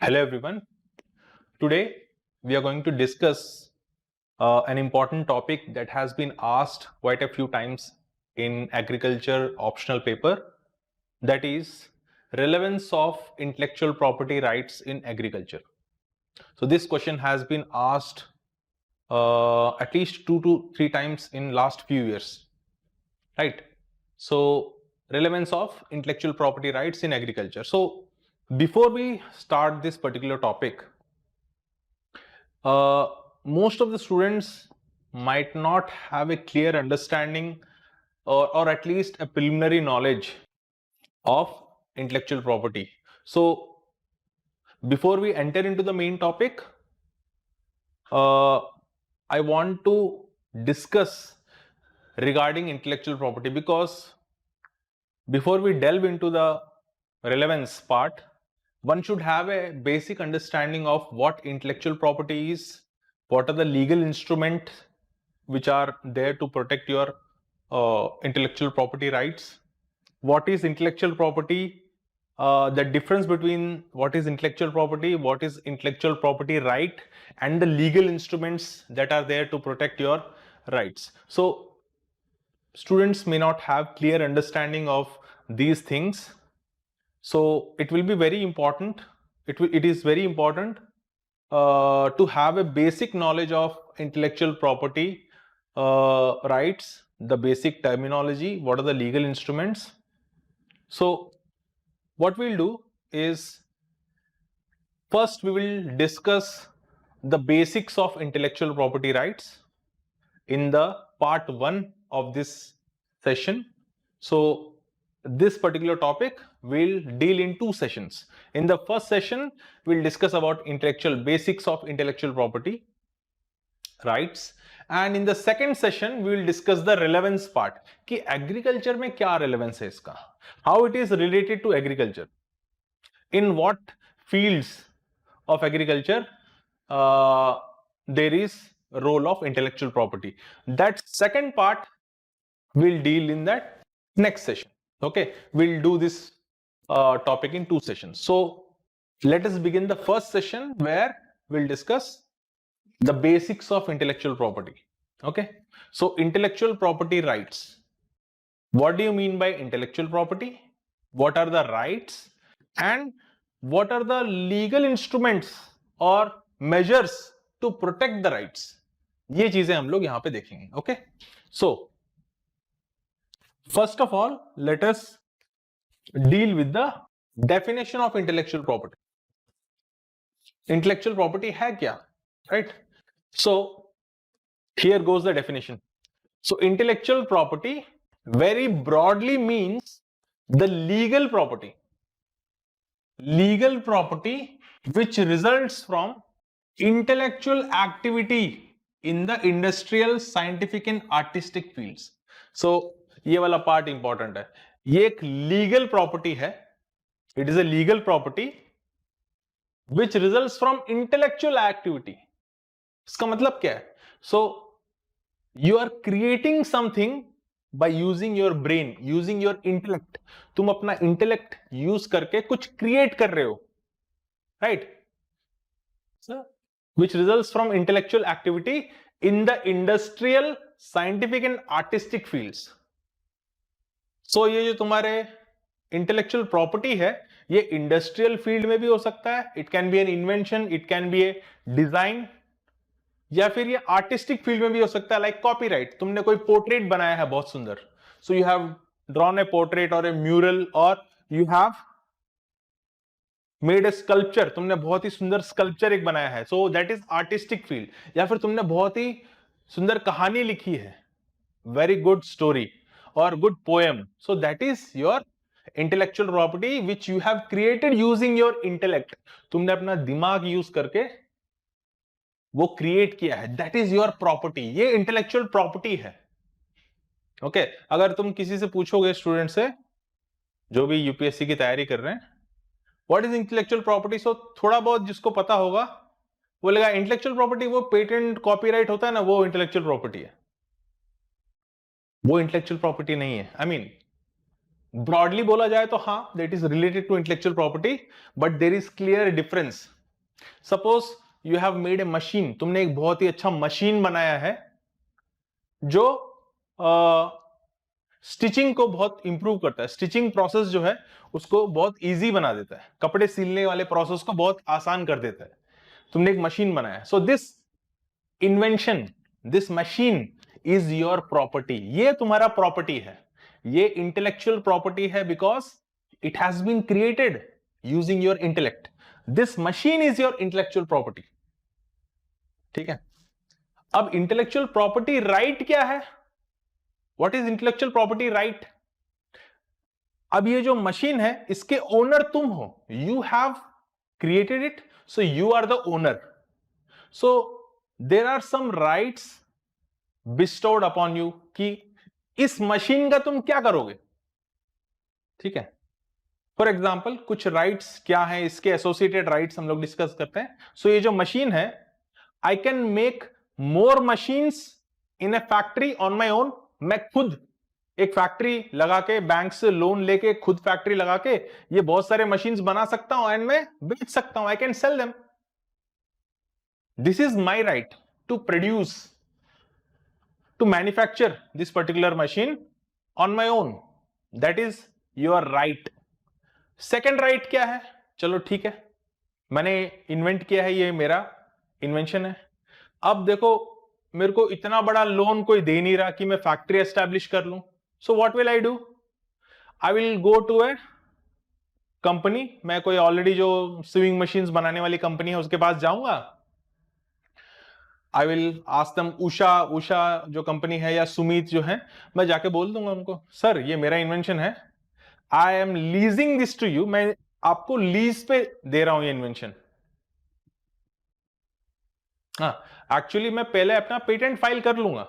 Hello everyone. Today we are going to discuss an important topic that has been asked quite a few times in agriculture optional paper, that is relevance of intellectual property rights in agriculture. So this question has been asked at least 2 to 3 times in last few years, right? So relevance of intellectual property rights in agriculture. So before we start this particular topic, uh, most of the students might not have a clear understanding or at least a preliminary knowledge of intellectual property. So before we enter into the main topic, uh, I want to discuss regarding intellectual property, because before we delve into the relevance part, one should have a basic understanding of what intellectual property is, what are the legal instruments which are there to protect your intellectual property rights, what is intellectual property, the difference between what is intellectual property, what is intellectual property right, and the legal instruments that are there to protect your rights. So students may not have clear understanding of these things, so it will be very important, it is very important to have a basic knowledge of intellectual property rights, the basic terminology, what are the legal instruments. So what we'll do is, first we will discuss the basics of intellectual property rights in the part 1 of this session. So this particular topic will deal in 2 sessions. In the first session, we'll discuss about intellectual basics of intellectual property rights, and in the second session we will discuss the relevance part कि agriculture में क्या relevance है इसका, how it is related to agriculture, in what fields of agriculture there is role of intellectual property. That second part we'll deal in that next session. Okay, we'll do this topic in 2 sessions. So let us begin the first session where we'll discuss the basics of intellectual property. Okay, so intellectual property rights. What do you mean by intellectual property? What are the rights? And what are the legal instruments or measures to protect the rights? ये चीजें हम लोग यहां पे देखेंगे. Okay, so first of all, let us deal with the definition of intellectual property. Intellectual property है क्या, right? So here goes the definition. So intellectual property very broadly means the legal property which results from intellectual activity in the industrial, scientific and artistic fields. So ये वाला part important है. ये एक legal property है. It is a legal property which results from intellectual activity. इसका मतलब क्या है? So you are creating something by using your brain, using your intellect. तुम अपना इंटेलेक्ट यूज करके कुछ क्रिएट कर रहे हो, right? Which results from intellectual activity in the industrial, scientific and artistic fields. So ये जो तुम्हारे इंटेलेक्चुअल प्रॉपर्टी है, ये इंडस्ट्रियल फील्ड में भी हो सकता है. It can be an invention, it can be a design, या फिर ये आर्टिस्टिक फील्ड में भी हो सकता है. लाइक कॉपीराइट, तुमने कोई पोर्ट्रेट बनाया है बहुत सुंदर, so you have drawn A portrait और ए म्यूरल, और you have made A sculpture, तुमने बहुत ही सुंदर स्कल्पचर एक बनाया है, so that is artistic field. या फिर तुमने बहुत ही सुंदर कहानी लिखी है, वेरी गुड स्टोरी और good poem, so that is your intellectual property which you have created using your intellect. तुमने अपना दिमाग यूज करके वो क्रिएट किया है, दैट इज योर प्रॉपर्टी. ये इंटेलेक्चुअल प्रॉपर्टी है. ओके, अगर तुम किसी से पूछोगे, स्टूडेंट से जो भी यूपीएससी की तैयारी कर रहे हैं, व्हाट इज इंटेलेक्चुअल प्रॉपर्टी, सो थोड़ा बहुत जिसको पता होगा बोलेगा इंटेलेक्चुअल प्रॉपर्टी वो पेटेंट कॉपीराइट होता है ना, वो इंटेलेक्चुअल प्रॉपर्टी है. वो इंटेलेक्चुअल प्रॉपर्टी नहीं है. आई मीन ब्रॉडली बोला जाए तो हाँ, that is related to intellectual property, but there is clear difference. Suppose you have made a machine, तुमने एक बहुत ही अच्छा मशीन बनाया है जो स्टिचिंग को बहुत इंप्रूव करता है. स्टिचिंग प्रोसेस जो है उसको बहुत इजी बना देता है, कपड़े सिलने वाले प्रोसेस को बहुत आसान कर देता है. तुमने एक मशीन बनाया. So this invention, this machine is your property. ये तुम्हारा प्रॉपर्टी है, ये इंटेलेक्चुअल प्रॉपर्टी है, because it has been created using your intellect. This machine is your intellectual property. ठीक है. अब इंटेलेक्चुअल प्रॉपर्टी राइट क्या है? What is intellectual property right? अब ये जो मशीन है इसके ओनर तुम हो. You have created it, so you are the owner. So there are some rights bestowed upon you कि इस मशीन का तुम क्या करोगे. ठीक है. फॉर एग्जाम्पल कुछ राइट्स क्या है, इसके एसोसिएटेड राइट्स हम लोग डिस्कस करते हैं. सो ये जो मशीन है, I can make more machines in A factory on my own. मैं खुद एक फैक्ट्री लगा के, बैंक से लोन लेके खुद फैक्ट्री लगा के ये बहुत सारे मशीन्स बना सकता हूं एंड मैं बेच सकता हूं. I can sell them. This is my right to produce, to manufacture this particular machine on my own. That is your right. Second right क्या है? चलो ठीक है, मैंने इन्वेंट किया है, ये मेरा इन्वेंशन है. अब देखो मेरे को इतना बड़ा लोन कोई दे नहीं रहा कि मैं फैक्ट्री एस्टैब्लिश कर लूं. So what will I do? I will go to a company. मैं कोई ऑलरेडी जो स्विंग मशीन्स बनाने वाली कंपनी है उसके पास जाऊंगा. I will ask them, Usha जो कंपनी है या सुमित जो है, मैं जाके बोल दूंगा उनको, सर ये मेरा इन्वेंशन है, I am leasing this to you. मैं आपको लीज पे दे रहा हूं ये इन्वेंशन. हाँ, एक्चुअली मैं पहले अपना पेटेंट फाइल कर लूंगा.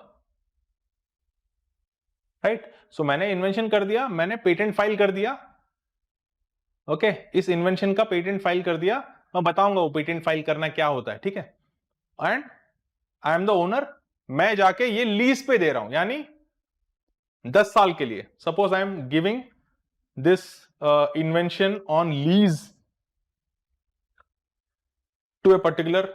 राइट. सो मैंने इन्वेंशन कर दिया, मैंने पेटेंट फाइल कर दिया. ओके, इस इन्वेंशन का पेटेंट फाइल कर दिया. मैं बताऊंगा वो पेटेंट फाइल करना क्या होता है. ठीक है. And I am the owner. मैं जाके ये लीज पे दे रहा हूं, यानी 10 साल के लिए. Suppose I am giving this invention on lease to a particular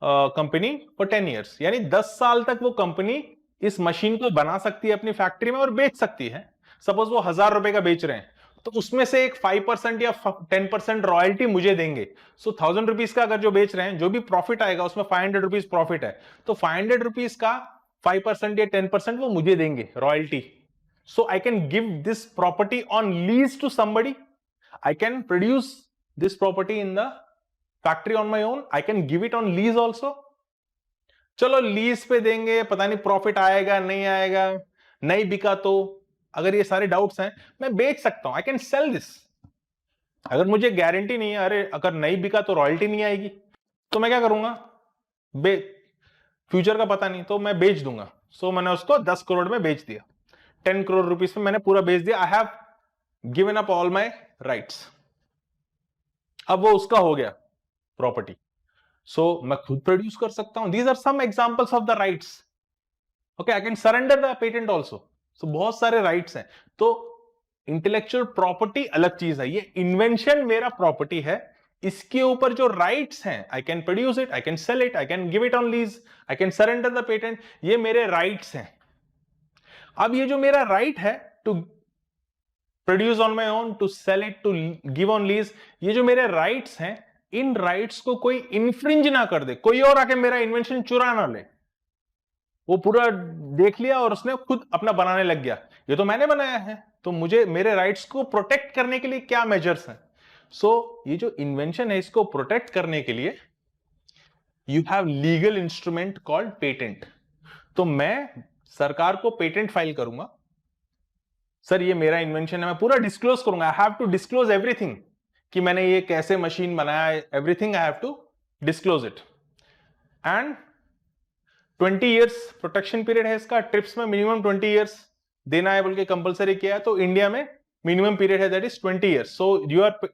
company for 10 years. यानी 10 साल तक वो कंपनी इस मशीन को बना सकती है अपनी फैक्ट्री में और बेच सकती है. सपोज वो 1000 रुपए का बेच रहे हैं, तो उसमें से एक 5% या 10% रॉयल्टी मुझे देंगे. सो 1000 रुपीज का अगर जो बेच रहे हैं, जो भी प्रॉफिट आएगा उसमें 500 रुपीज प्रॉफिट है, तो 500 रुपीज का 5% या 10% वो मुझे देंगे royalty. So I can give this property on lease to somebody. I can produce this property in the factory on my own. I can give it on lease also. चलो lease पे देंगे, पता नहीं प्रॉफिट आएगा नहीं आएगा, नहीं बिका तो, अगर ये सारे डाउट्स हैं, मैं बेच सकता हूं. I can cell this. अगर मुझे गारंटी नहीं है, अरे अगर नहीं बिका तो रॉयल्टी नहीं आएगी, तो मैं क्या करूंगा? फ्यूचर का पता नहीं, तो मैं बेच दूंगा. सो मैंने उसको 10 करोड़ में बेच दिया, 10 करोड़ रुपीस में मैंने पूरा बेच दिया. I have given up all my rights. अब वो उसका हो गया प्रॉपर्टी. सो मैं खुद प्रोड्यूस कर सकता हूं. These are some examples of the rights. Okay, I can surrender the patent also. So बहुत सारे राइट्स हैं. तो इंटेलेक्चुअल प्रॉपर्टी अलग चीज है. ये इन्वेंशन मेरा प्रॉपर्टी है, इसके ऊपर जो राइट्स हैं, आई can produce it, I can sell it, I can give it on lease, I can surrender the patent. ये मेरे राइट्स हैं. अब ये जो मेरा राइट है to produce on my own, to sell it, to give on lease, ये जो मेरे राइट्स हैं, इन राइट्स को कोई इन्फ्रिंज ना कर दे, कोई और आके मेरा इन्वेंशन चुरा ना ले. वो पूरा देख लिया और उसने खुद अपना बनाने लग गया. ये तो मैंने बनाया है, तो मुझे मेरे राइट्स को प्रोटेक्ट करने के लिए क्या मेजर्स हैं? सो ये जो इन्वेंशन है, इसको प्रोटेक्ट करने के लिए you have legal instrument called patent. तो मैं सरकार को पेटेंट फाइल करूंगा, सर ये मेरा इन्वेंशन है, मैं पूरा डिस्क्लोज करूंगा. I have to disclose everything कि मैंने ये कैसे मशीन बनाया है, everything I have to disclose it. And 20 years protection period है इसका. ट्रिप्स में मिनिमम 20 years देना है बोल के कंपलसरी किया है, तो इंडिया में मिनिमम पीरियड है, that is 20 years. So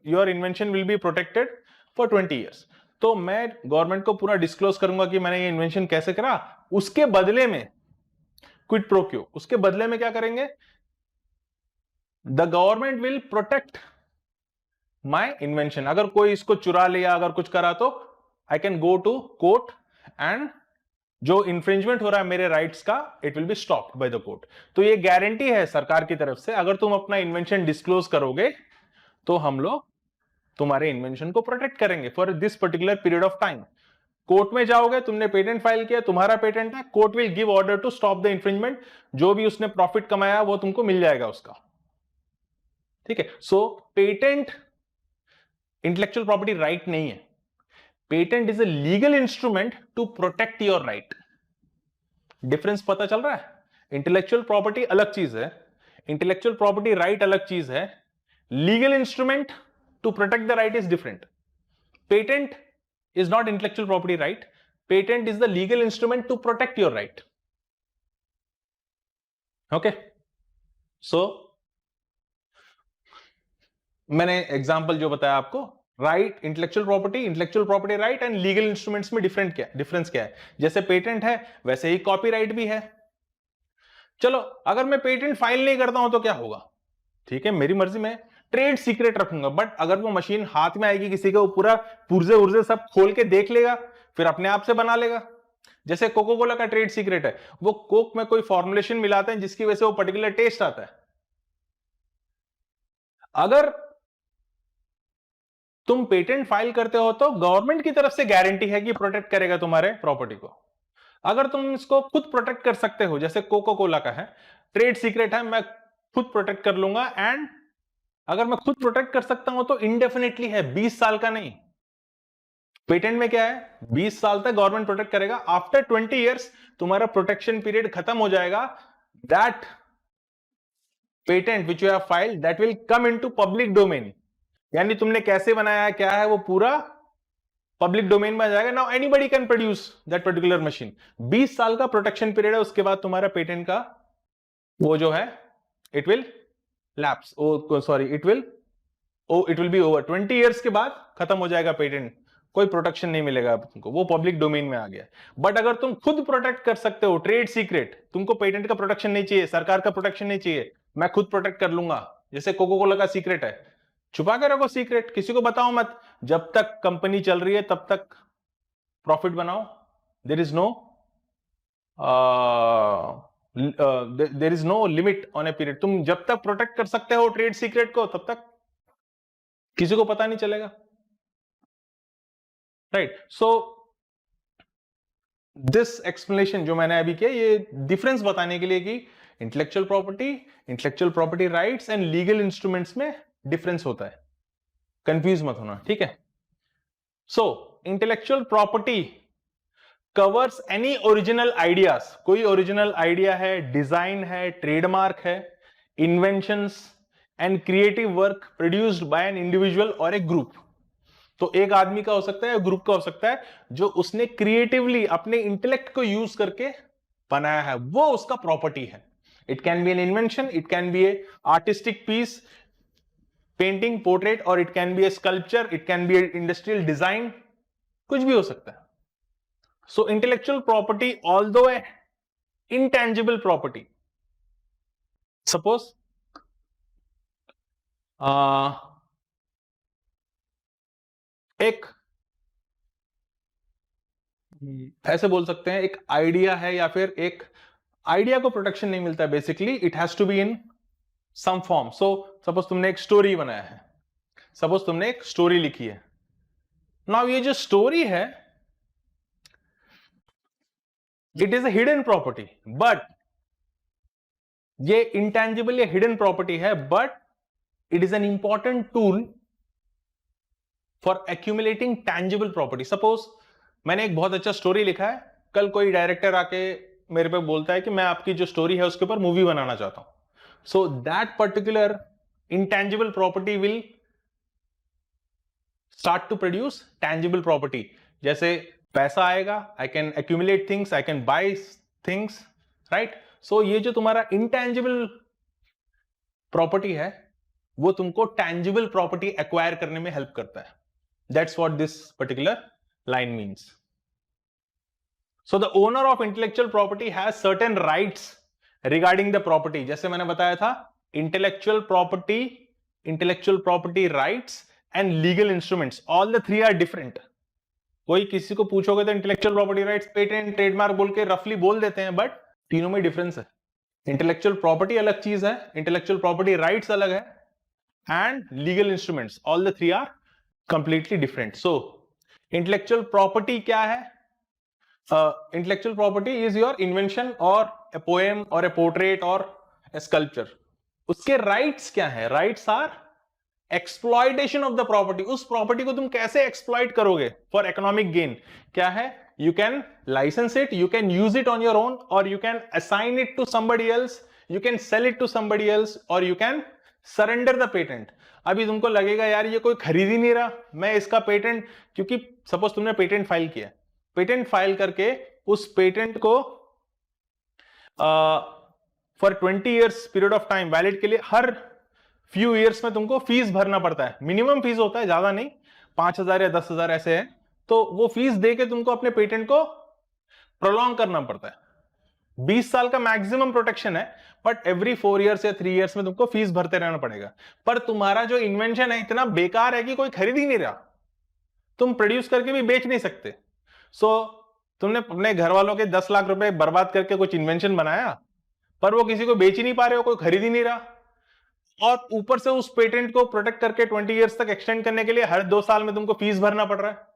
your invention will be protected for 20 years. तो मैं गवर्नमेंट को पूरा डिस्क्लोज करूंगा कि मैंने ये इन्वेंशन कैसे करा. उसके बदले में क्विड प्रो क्यो, उसके बदले में क्या करेंगे? The government will protect my invention. अगर कोई इसको चुरा लिया, अगर कुछ करा, तो I can go to court and जो इंफ्रिंजमेंट हो रहा है मेरे राइट्स का, it will be stopped by the court. तो ये गारंटी है सरकार की तरफ से, अगर तुम अपना इन्वेंशन डिस्क्लोज करोगे तो हम लोग तुम्हारे इन्वेंशन को प्रोटेक्ट करेंगे for this particular period of time. Court में जाओगे, तुमने पेटेंट फाइल किया, तुम्हारा पेटेंट है, court will give order to stop the infringement. जो भी उसने प्रॉफिट कमाया वो तुमको मिल जाएगा उसका, ठीक है। So patent intellectual property right नहीं है। Patent is a legal instrument to protect your right. Difference पता चल रहा है? इंटेलेक्चुअल प्रॉपर्टी अलग चीज है, इंटेलेक्चुअल प्रॉपर्टी राइट अलग चीज है। Legal instrument to protect the right is different. Patent is not intellectual property right. Patent is the legal instrument to protect your right. Okay. So मैंने एग्जांपल जो बताया आपको, right, intellectual property right and legal instruments में difference क्या है? जैसे patent है वैसे ही कॉपीराइट भी है। चलो, अगर मैं पेटेंट फाइल नहीं करता हूं तो क्या होगा? ठीक है, मेरी मर्जी, में ट्रेड सीक्रेट रखूंगा, बट अगर वो मशीन हाथ में आएगी किसी का, वो पूरा पुर्जे उर्जे सब खोल के देख लेगा, फिर अपने आप से बना लेगा। जैसे कोको कोला का ट्रेड सीक्रेट है, वो कोक में कोई फॉर्मुलेशन मिलाते हैं जिसकी वजह से वो पर्टिकुलर टेस्ट आता है। अगर तुम पेटेंट फाइल करते हो तो गवर्नमेंट की तरफ से गारंटी है कि प्रोटेक्ट करेगा तुम्हारे प्रॉपर्टी को। अगर तुम इसको खुद प्रोटेक्ट कर सकते हो, जैसे कोको कोला का है, ट्रेड सीक्रेट है, मैं खुद प्रोटेक्ट कर लूंगा, एंड अगर मैं खुद प्रोटेक्ट कर सकता हूं तो इंडेफिनेटली है, 20 साल का नहीं। पेटेंट में क्या है, 20 साल तक गवर्नमेंट प्रोटेक्ट करेगा। आफ्टर 20 इयर्स तुम्हारा प्रोटेक्शन पीरियड खत्म हो जाएगा। That patent which you have filed that will come into public domain. यानी तुमने कैसे बनाया है, क्या है, वो पूरा पब्लिक डोमेन में आ जाएगा। Now anybody can produce that particular machine. 20 साल का प्रोटेक्शन पीरियड है, उसके बाद तुम्हारा पेटेंट का वो जो है, it will lapse, sorry, it will B over. 20 years के बाद खत्म हो जाएगा पेटेंट, कोई प्रोटेक्शन नहीं मिलेगा तुमको, वो पब्लिक डोमेन में आ गया। बट अगर तुम खुद प्रोटेक्ट कर सकते हो ट्रेड सीक्रेट, तुमको पेटेंट का प्रोटेक्शन नहीं चाहिए, सरकार का प्रोटेक्शन नहीं चाहिए, मैं खुद प्रोटेक्ट कर लूंगा। जैसे कोको कोला का सीक्रेट है, छुपा के रखो सीक्रेट, किसी को बताओ मत, जब तक कंपनी चल रही है तब तक प्रॉफिट बनाओ। There is no limit on a period. तुम जब तक प्रोटेक्ट कर सकते हो ट्रेड सीक्रेट को, तब तक किसी को पता नहीं चलेगा, राइट। सो दिस एक्सप्लेनेशन जो मैंने अभी किया, ये डिफरेंस बताने के लिए कि intellectual property rights and legal instruments में डिफरेंस होता है, कंफ्यूज मत होना, ठीक है। So intellectual property covers any original ideas. कोई ओरिजिनल आइडिया है, डिजाइन है, ट्रेडमार्क है, inventions and creative work produced by an individual और ए ग्रुप। तो एक आदमी का हो सकता है, ग्रुप का हो सकता है, जो उसने क्रिएटिवली अपने इंटेलेक्ट को यूज करके बनाया है, वो उसका प्रॉपर्टी है। It can be an invention, it can be a artistic piece, painting, portrait, और it can be a sculpture, it can be a industrial design, कुछ भी हो सकता है। So intellectual property, although a intangible property, suppose एक ऐसे बोल सकते हैं, एक आइडिया है, या फिर एक आइडिया को प्रोटेक्शन नहीं मिलता है, basically it has to be in some form. So suppose तुमने एक स्टोरी बनाया है, सपोज तुमने एक स्टोरी लिखी है। नाउ ये जो स्टोरी है, it is a hidden property, but ये इंटेंजिबल या हिडन प्रॉपर्टी है, but it is an important tool for accumulating tangible property. Suppose मैंने एक बहुत अच्छा स्टोरी लिखा है, कल कोई डायरेक्टर आके मेरे पे बोलता है कि मैं आपकी जो स्टोरी है उसके ऊपर मूवी बनाना चाहता हूं। So that particular intangible property will start to produce tangible property. जैसे पैसा आएगा, I can accumulate things, I can buy things, right. So ये जो तुम्हारा इंटेंजिबल प्रॉपर्टी है, वो तुमको टैंजिबल प्रॉपर्टी एक्वायर करने में हेल्प करता है। That's what this particular line means. So the owner of intellectual property has certain rights regarding the property. जैसे मैंने बताया था intellectual property rights and legal instruments. All the three are different. कोई किसी को पूछोगे तो intellectual property rights, patent, trademark बोल के रफली बोल देते हैं, बट तीनों में डिफरेंस है. इंटेलेक्चुअल प्रॉपर्टी अलग चीज है, इंटेलेक्चुअल प्रॉपर्टी राइट्स अलग है, and legal instruments, all the three are completely different. So intellectual property क्या है? Intellectual property is your invention और ए पोएम और ए पोर्ट्रेट और ए स्कल्पचर. उसके राइट्स क्या है? Rights are exploitation of the property. उस प्रॉपर्टी को तुम कैसे एक्सप्लॉइट करोगे फॉर इकोनॉमिक गेन? क्या है? You can license it, you can use it on your own, और you can assign it to somebody else, you can sell it to somebody else, और you can surrender the patent. अभी तुमको लगेगा यार ये कोई खरीद ही नहीं रहा, मैं इसका पेटेंट, क्योंकि सपोज तुमने पेटेंट फाइल किया, पेटेंट फाइल करके उस पेटेंट को for 20 years period of time valid के लिए हर फ्यू ईयर्स में तुमको फीस भरना पड़ता है. मिनिमम फीस होता है, ज्यादा नहीं, 5,000 या 10,000 ऐसे है. तो वो फीस देके तुमको अपने पेटेंट को प्रोलॉन्ग करना पड़ता है. 20 साल का मैक्सिमम प्रोटेक्शन है, बट एवरी 4 ईयर्स या 3 ईयर्स में तुमको फीस भरते रहना पड़ेगा. पर तुम्हारा जो इन्वेंशन है इतना बेकार है कि कोई खरीद ही नहीं रहा, तुम प्रोड्यूस करके भी बेच नहीं सकते. सो तुमने अपने घर वालों के 10 लाख रुपए बर्बाद करके कुछ इन्वेंशन बनाया, पर वो किसी को बेच ही नहीं पा रहे हो, कोई खरीद ही नहीं रहा, और ऊपर से उस पेटेंट को प्रोटेक्ट करके 20 ईयर्स तक एक्सटेंड करने के लिए हर 2 साल में तुमको फीस भरना पड़ रहा है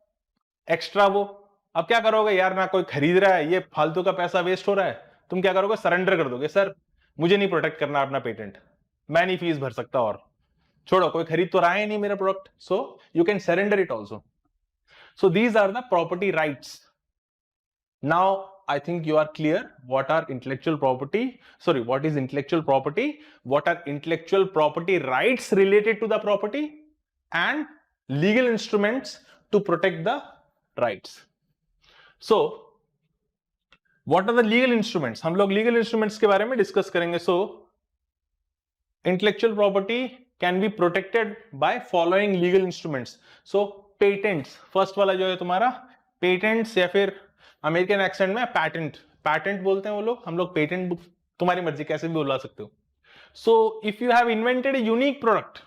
एक्स्ट्रा. वो अब क्या करोगे यार, ना कोई खरीद रहा है, ये फालतू का पैसा वेस्ट हो रहा है. तुम क्या करोगे? सरेंडर कर दोगे, सर मुझे नहीं प्रोटेक्ट करना अपना पेटेंट, मैं नहीं फीस भर सकता, और छोड़ो, कोई खरीद तो रहा है नहीं मेरा product, so you can surrender it also. So these are the property rights. Now I think you are clear what are intellectual property, sorry, what is intellectual property, what are intellectual property rights related to the property, and legal instruments to protect the rights. So what are the legal instruments? हम लोग legal instruments के बारे में discuss करेंगे. So intellectual property can be protected by following legal instruments. So patents, first वाला जो है तुम्हारा patents, या फिर अमेरिकन एक्सेंट में पैटेंट, पैटेंट बोलते हैं वो लोग, हम लोग पेटेंट, तुम्हारी मर्जी कैसे भी बुला सकते हो. So if you have invented a unique product,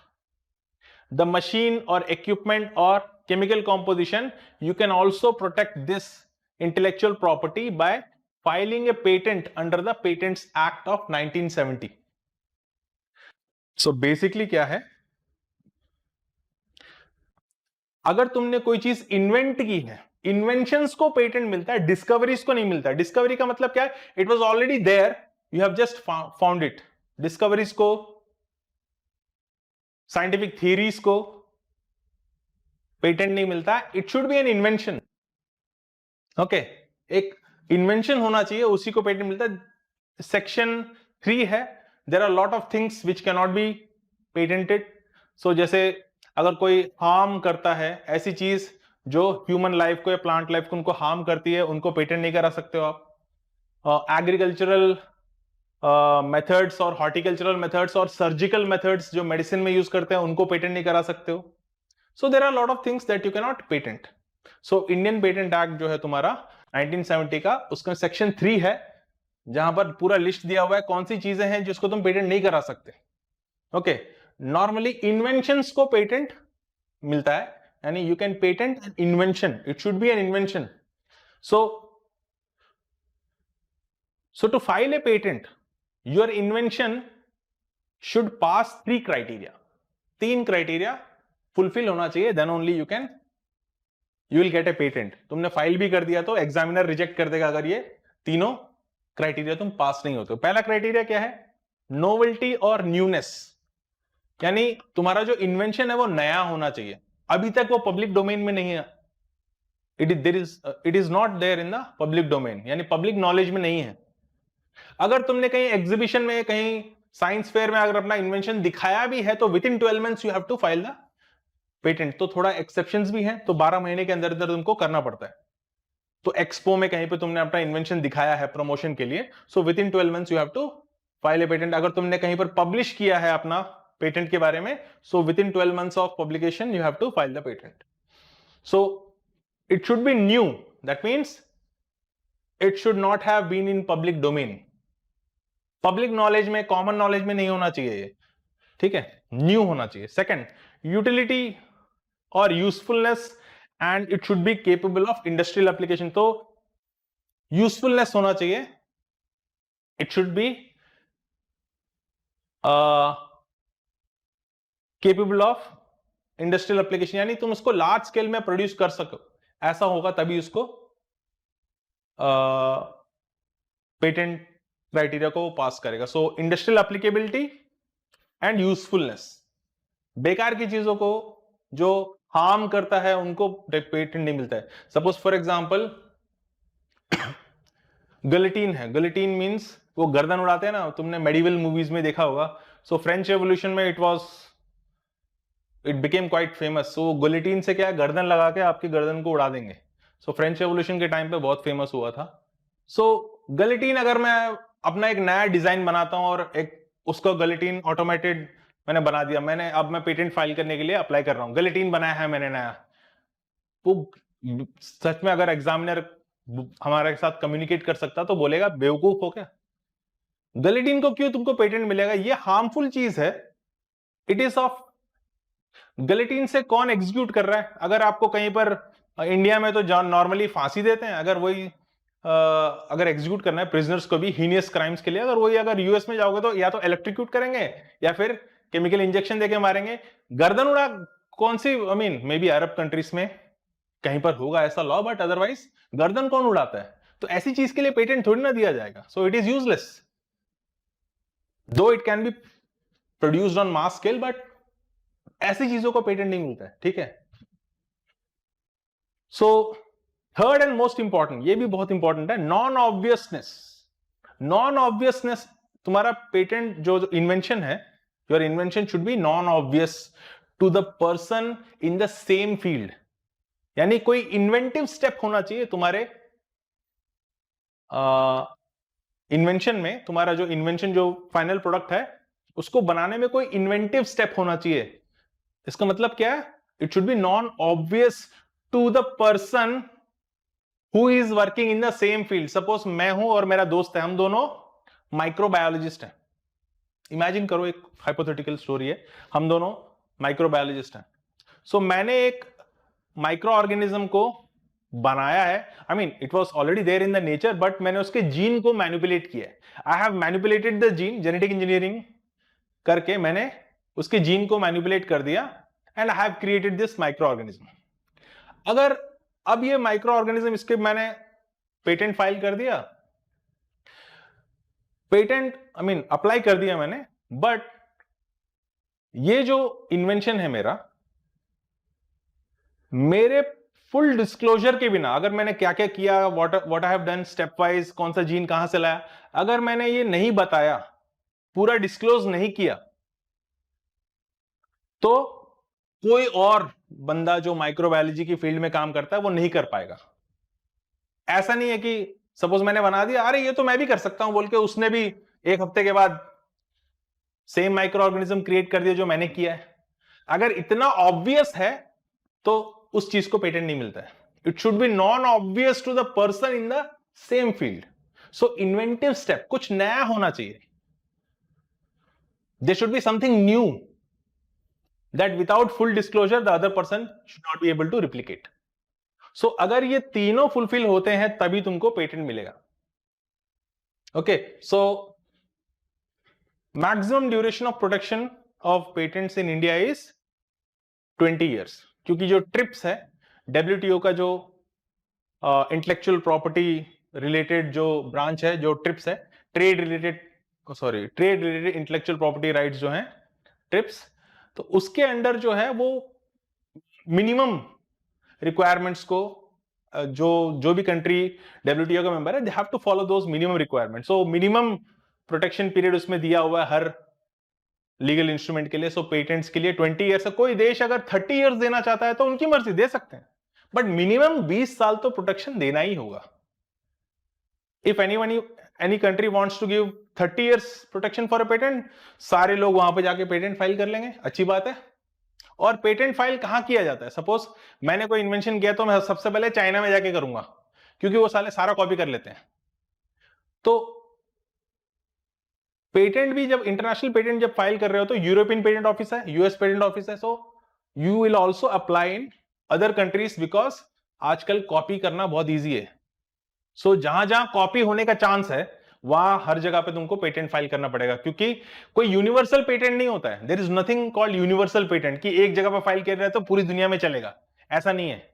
the machine और इक्विपमेंट और chemical composition, you can also protect this intellectual property bye filing A patent under the patents act of 1970. So basically क्या है, अगर तुमने कोई चीज invent की है, इन्वेंशंस को पेटेंट मिलता है, डिस्कवरीज को नहीं मिलता. डिस्कवरी का मतलब क्या है? It was already there, you have just found it. Discoveries को, साइंटिफिक थियरीज को पेटेंट नहीं मिलता. It should be an invention. Okay, एक इन्वेंशन होना चाहिए, उसी को पेटेंट मिलता है. सेक्शन 3 है, there are lot of things which can not be patented. So जैसे अगर कोई हार्म करता है, ऐसी चीज जो ह्यूमन लाइफ को या प्लांट लाइफ को उनको हार्म करती है, उनको पेटेंट नहीं करा सकते हो आप. एग्रीकल्चरल मेथड्स और हॉर्टिकल्चरल मेथड्स और सर्जिकल मेथड्स जो मेडिसिन में यूज करते हैं, उनको पेटेंट नहीं करा सकते हो. So there are lot of things that you can not patent. So Indian patent act जो है तुम्हारा 1970 का, उसका सेक्शन 3 है, जहां पर पूरा लिस्ट दिया हुआ है कौन सी चीजें हैं जिसको तुम पेटेंट नहीं करा सकते. ओके, नॉर्मली इन्वेंशंस को पेटेंट मिलता है, यानी you can patent an invention. It should be an invention. So to file a patent, your invention should pass 3 criteria. 3 criteria fulfill होना चाहिए, then only you will get a patent. तुमने file भी कर दिया तो एग्जामिनर रिजेक्ट कर देगा अगर ये तीनों क्राइटेरिया तुम पास नहीं होते. पहला क्राइटेरिया क्या है? नोवेल्टी और न्यूनेस, यानी तुम्हारा जो इन्वेंशन है वो नया होना चाहिए, अभी तक वो पब्लिक डोमेन में नहीं है. It is not there in the public domain, यानी पब्लिक नॉलेज में नहीं है. अगर तुमने कहीं एग्जीबिशन में, कहीं साइंस फेयर में अगर अपना इन्वेंशन दिखाया भी है, तो within 12 months you have to file the patent. तो थोड़ा एक्सेप्शंस भी हैं, तो 12 महीने के अंदर अंदर तुमको करना पड़ता है. तो एक्सपो में कहीं पे तुमने अपना इन्वेंशन दिखाया है प्रमोशन के लिए, so within 12 months you have to file a patent. अगर तुमने कहीं पर पब्लिश किया है अपना पेटेंट के बारे में, so within 12 months of publication you have to file the patent. So it should be new, that means it should not have been in public domain. Public knowledge में, कॉमन नॉलेज में नहीं होना चाहिए ये, ठीक है, न्यू होना चाहिए। सेकंड, यूटिलिटी और usefulness, and it should be capable of industrial application. तो यूजफुलनेस होना चाहिए, it should be capable of industrial application, यानी तुम उसको लार्ज स्केल में प्रोड्यूस कर सको, ऐसा होगा तभी उसको पेटेंट क्राइटेरिया को पास करेगा। सो इंडस्ट्रियल एप्लीकेबिलिटी एंड यूजफुलनेस, बेकार की चीजों को जो हार्म करता है उनको पेटेंट नहीं मिलता है। सपोज फॉर एग्जांपल गिलोटिन है, गिलोटिन मींस वो गर्दन उड़ाते हैं ना, तुमने मेडिवल मूवीज में देखा होगा। सो फ्रेंच रेवोल्यूशन में it became quite famous. So guillotine से क्या है, गर्दन लगा के आपकी गर्दन को उड़ा देंगे। सो फ्रेंच रेवोल्यूशन के टाइम पे बहुत फेमस हुआ था। सो गिलोटिन, अगर मैं अपना एक नया डिजाइन बनाता हूं और एक उसको गिलोटिन ऑटोमेटेड मैंने बना दिया, अब मैं पेटेंट फाइल करने के लिए अप्लाई कर रहा हूं, गिलोटिन बनाया है मैंने नया, वो सच में अगर एग्जामिनर हमारे साथ कम्युनिकेट कर सकता तो बोलेगा बेवकूफ हो क्या, गिलोटिन को क्यों तुमको पेटेंट मिलेगा, ये हार्मफुल चीज है, इट इज ऑफ गिलोटिन से कौन एग्जीक्यूट कर रहा है। अगर आपको कहीं पर इंडिया में तो नॉर्मली फांसी देते हैं, अगर वही अगर एग्जीक्यूट करना है प्रिजनर्स को भी हीनियस क्राइम्स के लिए, अगर वही अगर यूएस में जाओगे तो या तो इलेक्ट्रिक्यूट करेंगे या फिर केमिकल इंजेक्शन देके मारेंगे। गर्दन उड़ा कौन सी, I mean may be Arab countries में कहीं पर होगा ऐसा लॉ, बट अदरवाइज गर्दन कौन उड़ाता है, तो ऐसी चीज के लिए पेटेंट थोड़ी ना दिया जाएगा। So it is useless, though it can be produced on mass scale, but ऐसी चीजों को पेटेंट नहीं मिलता है, ठीक है। So third and most important, ये भी बहुत इंपॉर्टेंट है, नॉन ऑब्वियसनेस। नॉन ऑब्वियसनेस, तुम्हारा पेटेंट जो इन्वेंशन है, your invention should be non obvious to the person in the same field, यानी कोई इन्वेंटिव स्टेप होना चाहिए तुम्हारे इन्वेंशन में, तुम्हारा जो इन्वेंशन जो फाइनल प्रोडक्ट है उसको बनाने में कोई इन्वेंटिव स्टेप होना चाहिए। इसका मतलब क्या है, it should be non obvious to the person who is working in the same field. Suppose मैं हूं और मेरा दोस्त है, हम दोनों माइक्रोबायोलॉजिस्ट हैं, इमेजिन करो एक हाइपोथेटिकल स्टोरी है, हम दोनों माइक्रोबायोलॉजिस्ट हैं। सो मैंने एक माइक्रो ऑर्गेनिज्म को बनाया है, I mean it was already there in the nature, but मैंने उसके जीन को मैनिपुलेट किया है। I have manipulated the gene, genetic engineering करके मैंने उसके जीन को मैनिपुलेट कर दिया, and I have created this micro organism. अगर अब ये माइक्रो ऑर्गेनिज्म, इसके मैंने पेटेंट फाइल कर दिया, पेटेंट आई मीन अप्लाई कर दिया मैंने, बट ये जो इन्वेंशन है मेरा, मेरे फुल डिस्क्लोजर के बिना, अगर मैंने क्या क्या किया, what I have done step wise, कौन सा जीन कहां से लाया, अगर मैंने ये नहीं बताया, पूरा डिस्क्लोज नहीं किया, तो कोई और बंदा जो माइक्रोबायोलॉजी की फील्ड में काम करता है वो नहीं कर पाएगा। ऐसा नहीं है कि सपोज मैंने बना दिया, अरे ये तो मैं भी कर सकता हूं बोल के उसने भी एक हफ्ते के बाद सेम माइक्रो ऑर्गेनिज्म क्रिएट कर दिया जो मैंने किया है। अगर इतना ऑब्वियस है तो उस चीज को पेटेंट नहीं मिलता है। It should be non obvious to the person in the same field. So inventive step, कुछ नया होना चाहिए, there should be something new that without full disclosure the other person should not be able to replicate. So अगर ये तीनों fulfil होते हैं तभी तुमको पेटेंट मिलेगा। Okay, so maximum duration of protection of patents in India is 20 years, क्योंकि जो ट्रिप्स है, डब्ल्यूटीओ का जो इंटेलेक्चुअल प्रॉपर्टी रिलेटेड जो ब्रांच है, जो ट्रिप्स है, trade related intellectual property rights जो है ट्रिप्स, तो उसके अंडर जो है वो मिनिमम रिक्वायरमेंट्स को जो भी कंट्री डब्ल्यूटीओ का मेंबर है, they have to follow those minimum requirements. So minimum protection period उसमें दिया हुआ है हर लीगल इंस्ट्रूमेंट के लिए। सो पेटेंट्स के लिए 20 ईयर्स है, कोई देश अगर 30 ईयर्स देना चाहता है तो उनकी मर्जी, दे सकते हैं, बट मिनिमम 20 साल तो प्रोटेक्शन देना ही होगा। If any country wants to give 30 years protection for a patent, सारे लोग वहां पे जाके पेटेंट फाइल कर लेंगे, अच्छी बात है। और पेटेंट फाइल कहां किया जाता है, सपोज मैंने कोई इन्वेंशन किया तो मैं सबसे पहले चाइना में जाके करूंगा, क्योंकि वो साले सारा कॉपी कर लेते हैं। तो पेटेंट भी जब इंटरनेशनल पेटेंट जब फाइल कर रहे हो तो यूरोपियन पेटेंट ऑफिस है, यूएस पेटेंट ऑफिस है, so you will also apply in other countries because आजकल कॉपी करना बहुत ईजी है। सो जहां जहां कॉपी होने का चांस है वहां हर जगह पे तुमको पेटेंट फाइल करना पड़ेगा, क्योंकि कोई यूनिवर्सल पेटेंट नहीं होता है। There is nothing called universal patent कि एक जगह पर फाइल कर रहे हैं तो पूरी दुनिया में चलेगा, ऐसा नहीं है।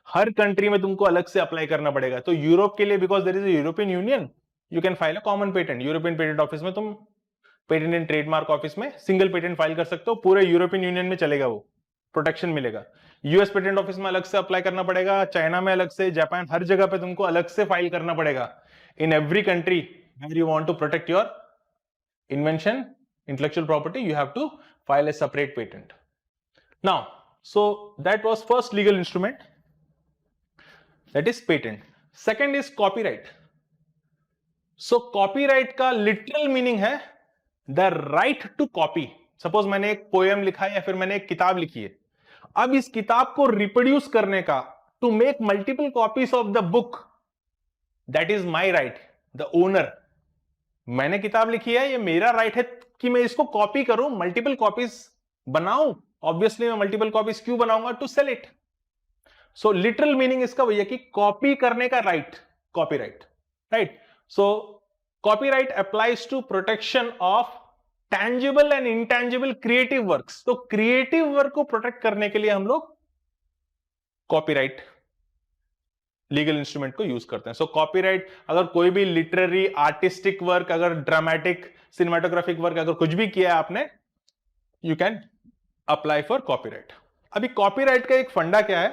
हर कंट्री में तुमको अलग से अप्लाई करना पड़ेगा। तो यूरोप के लिए because there is a European Union, you can file a common patent. European patent office में तुम पेटेंट एंड ट्रेडमार्क ऑफिस में सिंगल पेटेंट फाइल कर सकते हो, पूरे यूरोपियन यूनियन में चलेगा, वो प्रोटेक्शन मिलेगा। यूएस पेटेंट ऑफिस में अलग से अप्लाई करना पड़ेगा, चाइना में अलग से, जापान, हर जगह पे तुमको अलग से फाइल करना पड़ेगा। In every country where you want to protect your invention, intellectual property, you have to file a separate patent. Now, so that was first legal instrument, that is patent. Second is copyright. So copyright का literal meaning है the right to copy. Suppose मैंने एक poem लिखा है या फिर मैंने एक किताब लिखी है, अब इस किताब को रिप्रोड्यूस करने का, to make multiple copies of the book, that is my right, the owner. मैंने किताब लिखी है, ये मेरा राइट है कि मैं इसको कॉपी करूं, मल्टीपल कॉपीज बनाऊं। ऑब्वियसली मैं मल्टीपल कॉपीज क्यों बनाऊंगा? To sell it. So literal meaning इसका भैया कि कॉपी करने का right, copyright, right. So copyright applies to protection of tangible and intangible creative works. तो क्रिएटिव वर्क को प्रोटेक्ट करने के लिए हम लोग कॉपीराइट लीगल इंस्ट्रूमेंट को यूज करते हैं। सो कॉपीराइट, अगर कोई भी लिटरेरी आर्टिस्टिक वर्क, अगर ड्रामेटिक सिनेमाटोग्राफिक वर्क अगर कुछ भी किया है आपने, you can apply for copyright. अभी कॉपीराइट का एक फंडा क्या है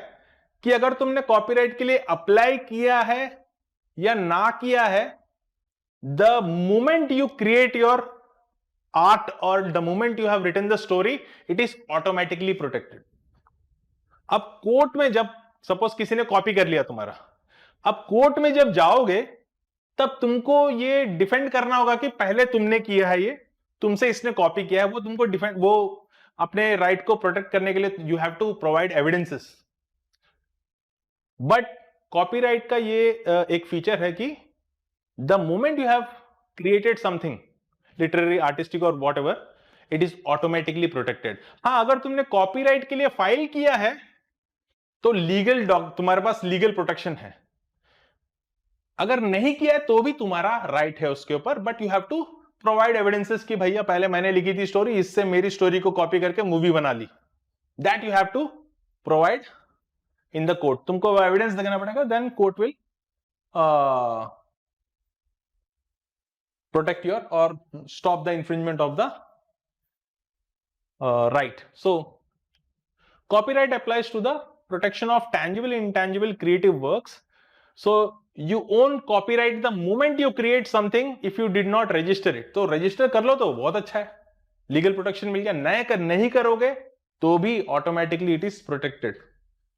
कि अगर तुमने कॉपीराइट के लिए अप्लाई किया है या ना किया है, the moment you create your art और the moment you have written the story, it is automatically protected. अब कोर्ट में जब सपोज किसी ने कॉपी कर लिया तुम्हारा, अब कोर्ट में जब जाओगे तब तुमको ये डिफेंड करना होगा कि पहले तुमने किया है, ये तुमसे इसने कॉपी किया है, वो तुमको डिफेंड, वो अपने राइट को प्रोटेक्ट करने के लिए you have to provide evidences. But copyright का ये एक फीचर है कि the moment you have created something literary artistic और whatever, it is automatically protected. हाँ, अगर तुमने कॉपीराइट के लिए फाइल किया है तो लीगल तुम्हारे पास लीगल प्रोटेक्शन है, अगर नहीं किया है तो भी तुम्हारा राइट है उसके ऊपर, but you have to provide evidences कि भैया पहले मैंने लिखी थी स्टोरी, इससे मेरी स्टोरी को कॉपी करके मूवी बना ली। That you have to provide in the court. तुमको एविडेंस देना पड़ेगा, then court will protect your और stop the infringement of the right. So copyright applies to the protection of tangible and intangible creative works. So you own copyright the moment you create something if you did not register it. तो register कर लो तो बहुत अच्छा है, legal protection मिल गया। नहीं करोगे तो भी automatically it is protected,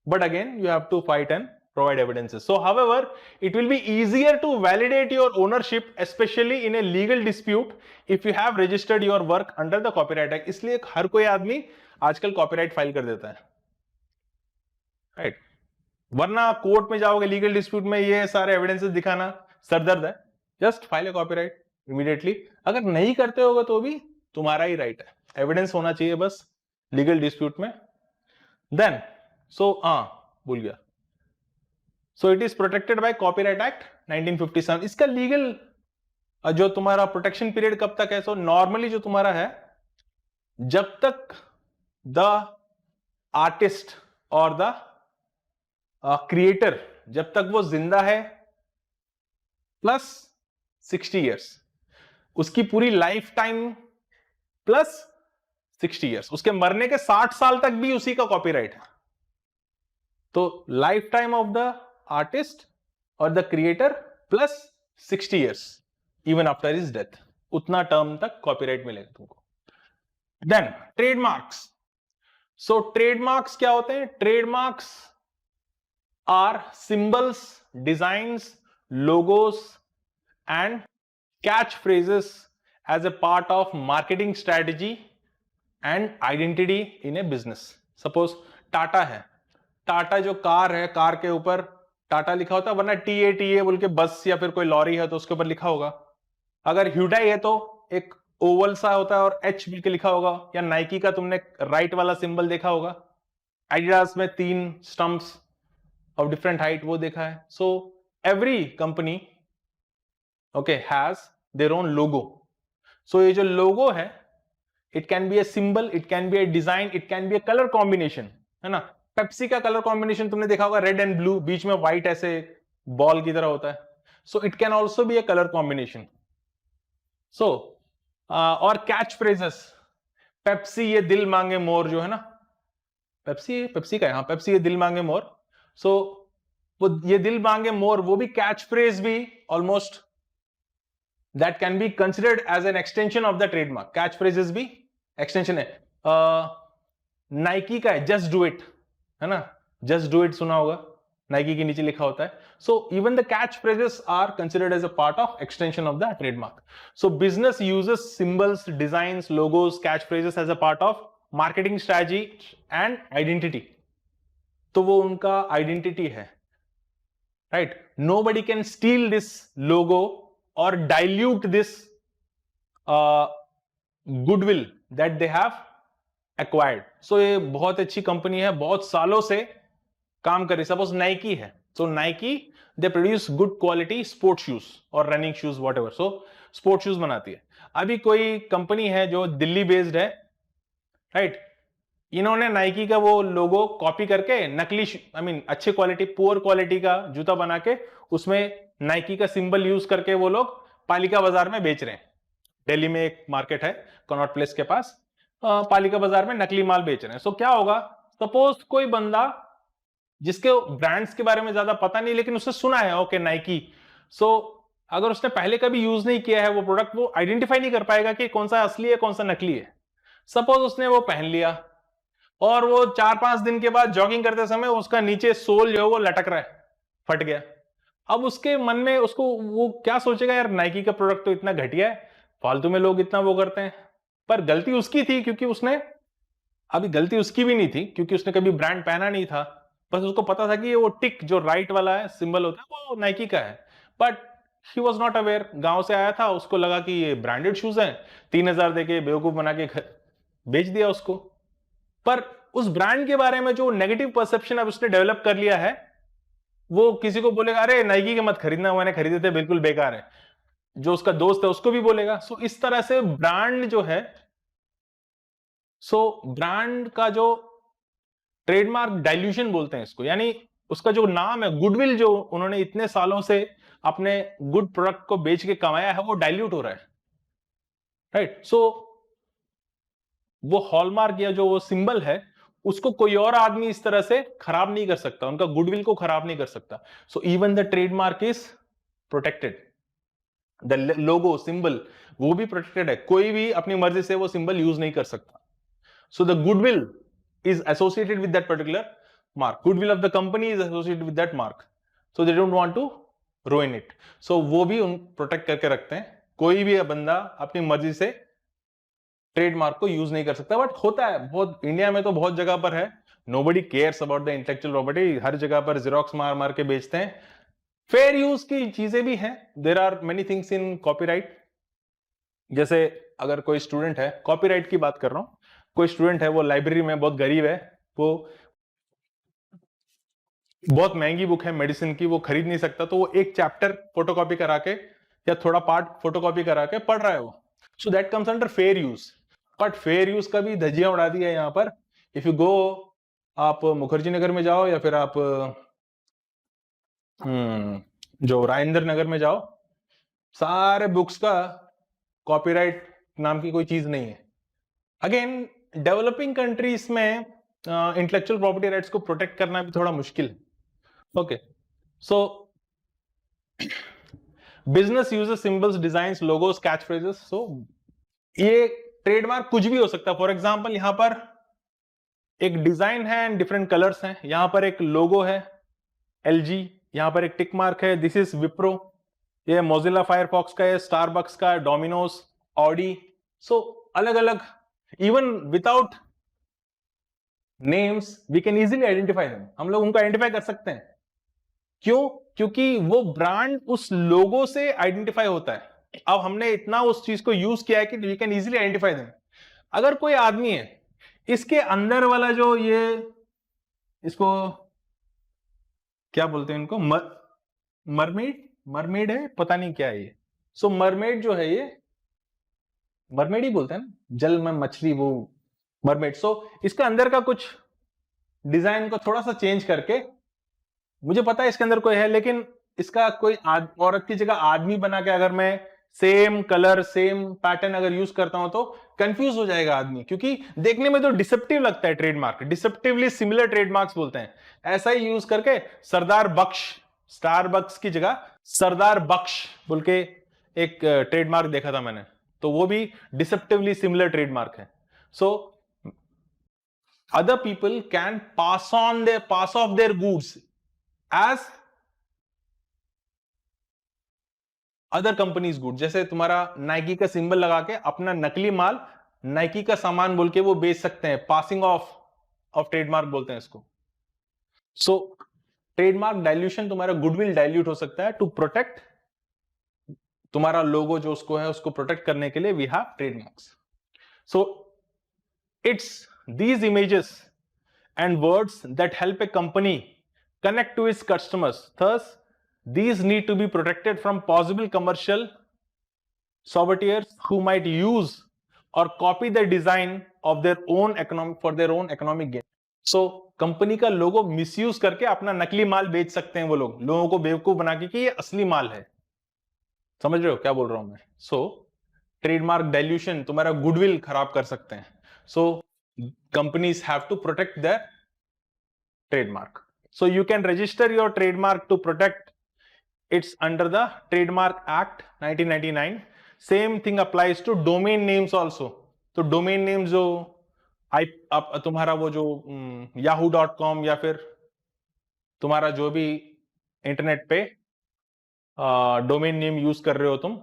but again you have to fight and provide evidences. So however, it will be easier to validate your ownership, especially in a legal dispute, if you have registered your work under the Copyright Act. इसलिए हर कोई आदमी आजकल copyright file कर देता है, right. वरना court में जाओगे लीगल डिस्प्यूट में, ये सारे एविडेंसेस दिखाना सरदर्द है। जस्ट फाइल ए कॉपीराइट इमीडिएटली। अगर नहीं करते होगे तो भी तुम्हारा ही राइट है, एविडेंस होना चाहिए बस लीगल डिस्प्यूट में। देन भूल गया, सो it is protected by copyright act 1957। इसका लीगल जो तुम्हारा प्रोटेक्शन पीरियड कब तक है? सो नॉर्मली जो तुम्हारा है, जब तक द आर्टिस्ट और द क्रिएटर जब तक वो जिंदा है प्लस 60 इयर्स, उसकी पूरी लाइफ टाइम प्लस 60 इयर्स, उसके मरने के 60 साल तक भी उसी का कॉपीराइट है। तो life time of the artist और the creator plus 60 years even after his death, उतना टर्म तक कॉपीराइट मिलेगा तुमको। Then trademarks. सो ट्रेडमार्क्स क्या होते हैं? Trademarks are symbols, designs, logos and catch phrases as a part of marketing strategy and identity in a business. Suppose Tata है, टाटा जो car है, कार के ऊपर टाटा लिखा होता है, वरना TA बोल के बस या फिर कोई लॉरी है तो उसके ऊपर लिखा होगा। अगर ह्यूंडई है तो एक ओवल सा होता है और एच लिख के लिखा होगा, या नाइकी का तुमने राइट वाला सिंबल देखा होगा, एडिडास में 3 स्टंप्स ऑफ डिफरेंट हाइट वो देखा है. So every company okay has their own logo. So ये जो लोगो है, it can be a symbol, it can be a design, it can be a colour combination, है ना. Pepsi का colour combination तुमने देखा होगा, रेड एंड ब्लू, बीच में व्हाइट ऐसे बॉल की तरह होता है. So it can also be a colour combination. So और कैच फ्रेजेस, पेप्सी ये दिल मांगे मोर जो है ना, पेप्सी का है, हाँ पेप्सी ये दिल मांगे मोर. सो वो ये दिल मांगे मोर वो भी कैच फ्रेज भी almost that can be considered as an extension of the trademark. Catch phrases भी एक्सटेंशन है. नाइकी का है जस्ट डू इट, है ना, जस्ट डू इट सुना होगा, नाइकी के नीचे लिखा होता है. So even the catch phrases are considered as a part of extension of the trademark. So business uses symbols, designs, logos, catch phrases as a part of marketing strategy and identity. तो वो उनका identity है, right. Nobody can steal this logo और dilute this goodwill that they have acquired. So ये बहुत अच्छी company है, बहुत सालों से काम कर रही. सपोज नाइकी है, so Nike they produce good quality sports shoes और running shoes whatever. So sports shoes बनाती है. अभी कोई कंपनी है जो दिल्ली बेस्ड है, राइट, इन्होंने नाइकी का वो लोगो कॉपी करके नकली आई मीन अच्छे क्वालिटी पुअर क्वालिटी का जूता बना के उसमें नाइकी का सिंबल यूज करके वो लोग पालिका बाजार में बेच रहे हैं. दिल्ली में एक मार्केट है कनॉट प्लेस के पास, पालिका बाजार में नकली माल बेच रहे हैं. सो क्या होगा, सपोज कोई बंदा जिसके ब्रांड्स के बारे में ज्यादा पता नहीं लेकिन उसने सुना है ओके नाइकी, सो अगर उसने पहले कभी यूज नहीं किया है वो प्रोडक्ट, वो आइडेंटिफाई नहीं कर पाएगा कि कौन सा असली है कौन सा नकली है. सपोज उसने वो पहन लिया और वो 4-5 दिन के बाद जॉगिंग करते समय उसका नीचे सोल जो है वो लटक रहा है, फट गया. अब उसके मन में उसको वो क्या सोचेगा, यार नाइकी का प्रोडक्ट तो इतना घटिया है, फालतू में लोग इतना वो करते हैं. पर गलती उसकी थी क्योंकि उसने, अभी गलती उसकी भी नहीं थी क्योंकि उसने कभी ब्रांड पहना नहीं था, बस उसको पता था कि वो टिक जो राइट वाला है सिंबल होता है वो नाइकी का है. But he was not aware, गांव से आया था, उसको लगा कि ये ब्रांडेड शूज हैं, 3,000 देके बेवकूफ बना के बेच दिया उसको. पर उस ब्रांड के बारे में जो नेगेटिव परसेप्शन अब उसने डेवलप कर लिया है, वो किसी को बोलेगा अरे नाइकी के मत खरीदना, मैंने खरीदे थे बिल्कुल बेकार है, जो उसका दोस्त है उसको भी बोलेगा. सो इस तरह से ब्रांड जो है, सो ब्रांड का जो ट्रेडमार्क डाइल्यूशन बोलते हैं इसको, यानी उसका जो नाम है, गुडविल जो उन्होंने इतने सालों से अपने गुड प्रोडक्ट को बेच के कमाया है, वो डाइल्यूट हो रहा है, राइट. सो वो हॉलमार्क या जो वो सिंबल है उसको कोई और आदमी इस तरह से खराब नहीं कर सकता, उनका गुडविल को खराब नहीं कर सकता. सो even the trademark is protected, the logo symbol वो भी प्रोटेक्टेड है, कोई भी अपनी मर्जी से वो सिंबल यूज नहीं कर सकता. So the goodwill is associated with that particular mark, goodwill of the company is associated with that mark, so they don't want to ruin it. So वो भी उन प्रोटेक्ट करके रखते हैं, कोई भी बंदा अपनी मर्जी से ट्रेडमार्क को यूज नहीं कर सकता. बट होता है बहुत, इंडिया में तो बहुत जगह पर है, nobody cares about the intellectual property, हर जगह पर जेरोक्स मार मार के बेचते हैं. फेयर यूज की चीजें भी हैं, there are many things in copyright. जैसे अगर कोई स्टूडेंट है, कॉपीराइट की बात कर रहा हूं, कोई स्टूडेंट है वो लाइब्रेरी में बहुत गरीब है, वो बहुत महंगी बुक है मेडिसिन की, वो खरीद नहीं सकता, तो वो एक चैप्टर फोटोकॉपी करा के या थोड़ा पार्ट फोटोकॉपी करा के पढ़ रहा है वो. So that comes under fair use. But fair use का भी धज्जियां उड़ा दी है यहाँ पर. इफ यू गो, आप मुखर्जी नगर में जाओ या फिर आप जो राजेंद्र नगर में जाओ, सारे बुक्स का कॉपीराइट नाम की कोई चीज नहीं है. अगेन डेवलपिंग कंट्रीज में इंटेलेक्चुअल प्रॉपर्टी राइट्स को प्रोटेक्ट करना भी थोड़ा मुश्किल है. Okay, so business uses symbols, designs, logos, catch phrases. So ये ट्रेडमार्क कुछ भी हो सकता है. फॉर एग्जांपल यहां पर एक डिजाइन है एंड डिफरेंट कलर्स हैं, यहां पर एक लोगो है LG, यहां पर एक टिक मार्क है, दिस इज विप्रो, ये मोजिला फायरफॉक्स का है, स्टारबक्स का है, डोमिनोज, ऑडी. सो अलग अलग, even without names we can easily identify them, हम लोग उनको आइडेंटिफाई कर सकते हैं. क्यों? क्योंकि वो ब्रांड उस लोगो से आइडेंटिफाई होता है. अब हमने इतना उस चीज को यूज किया है कि we can easily identify them. अगर कोई आदमी है, इसके अंदर वाला जो ये, इसको क्या बोलते हैं इनको, मरमेड, मरमेड है, पता नहीं क्या है ये। सो मरमेड जो है, ये मरमेड ही बोलते हैं ना, जल में मछली, वो मरमेड। सो इसका अंदर का कुछ डिजाइन को थोड़ा सा चेंज करके, मुझे पता है इसके अंदर कोई है, लेकिन इसका कोई औरत की जगह आदमी बना के अगर मैं सेम कलर सेम पैटर्न अगर यूज करता हूं तो कंफ्यूज हो जाएगा आदमी, क्योंकि देखने में तो डिसेप्टिव लगता है ट्रेडमार्क, डिसेप्टिवली सिमिलर ट्रेडमार्क्स बोलते हैं। ऐसा ही यूज करके सरदार बख्श, स्टारबक्स की जगह सरदार बख्श बोल के एक ट्रेडमार्क देखा था मैंने, तो वो भी डिसेप्टिवली सिमिलर ट्रेडमार्क है। सो other people can pass off their goods as other companies goods। जैसे तुम्हारा नाइकी का सिंबल लगा के अपना नकली माल नाइकी का सामान बोल के वो बेच सकते हैं, पासिंग ऑफ ट्रेडमार्क बोलते हैं इसको। सो ट्रेडमार्क डाइल्यूशन, तुम्हारा गुडविल डाइल्यूट हो सकता है। टू प्रोटेक्ट तुम्हारा लोगो जो उसको है, उसको प्रोटेक्ट करने के लिए we have trademarks. So it's these images and words that help a company connect to its customers. Thus, these need to be protected from possible commercial saboteurs who might use or copy the design of their own economic gain. So, company का लोगो misuse करके अपना नकली माल बेच सकते हैं वो लोग, लोगों को बेवकूफ बना के कि ये असली माल है। समझ रहे हो क्या बोल रहा हूं मैं? सो ट्रेडमार्क डाइल्यूशन तुम्हारा गुडविल खराब कर सकते हैं। सो companies have to protect their trademark. So you can register your trademark to protect it's under the Trademark Act 1999. Same thing applies to domain names also. तो domain names जो तुम्हारा वो जो yahoo.com या फिर तुम्हारा जो भी इंटरनेट पे डोमेन नेम यूज कर रहे हो तुम,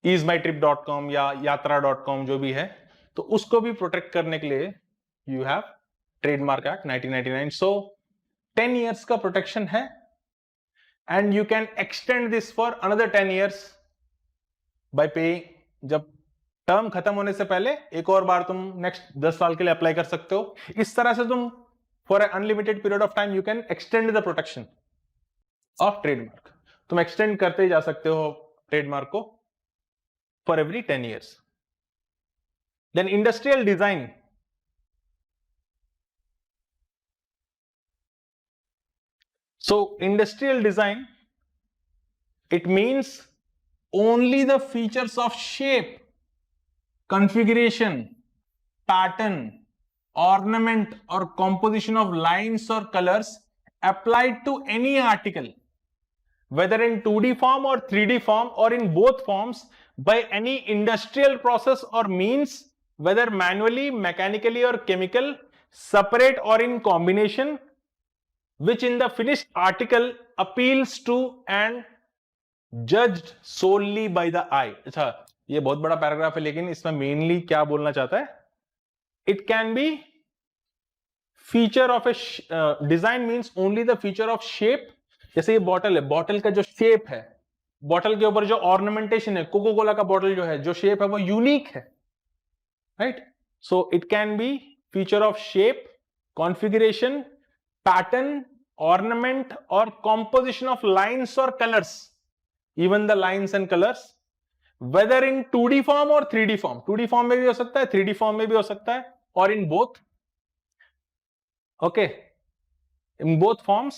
easemytrip.com या yatra.com जो भी है, तो उसको भी प्रोटेक्ट करने के लिए you have trademark act 1999। So 10 years का प्रोटेक्शन है, and you can extend this for another 10 years by paying. जब टर्म खत्म होने से पहले एक और बार तुम नेक्स्ट 10 साल के लिए अप्लाई कर सकते हो। इस तरह से तुम for a unlimited period of time you can extend the protection of trademark. तुम एक्सटेंड करते ही जा सकते हो ट्रेडमार्क को for every 10 years. Then industrial design. So industrial design, it means only the features of shape, configuration, pattern, ornament or composition of lines or colors applied to any article, whether in 2D form or 3D form or in both forms, by any industrial process or means, whether manually, mechanically or chemical, separate or in combination, which in the finished article appeals to and judged solely by the eye। अच्छा, ये बहुत बड़ा paragraph है, लेकिन इसमें mainly क्या बोलना चाहता है? It can B feature of A design means only the feature of shape. जैसे ये बॉटल है, बॉटल का जो शेप है, बॉटल के ऊपर जो ऑर्नामेंटेशन है, कोको कोला का बॉटल जो है, जो शेप है वो यूनिक है, right? So it can be feature of shape, configuration, pattern, ornament or composition of lines or colors, even the lines and colors, whether in 2D form or 3D form। 2D form में भी हो सकता है, 3D form में भी हो सकता है, or in both, okay, in both forms,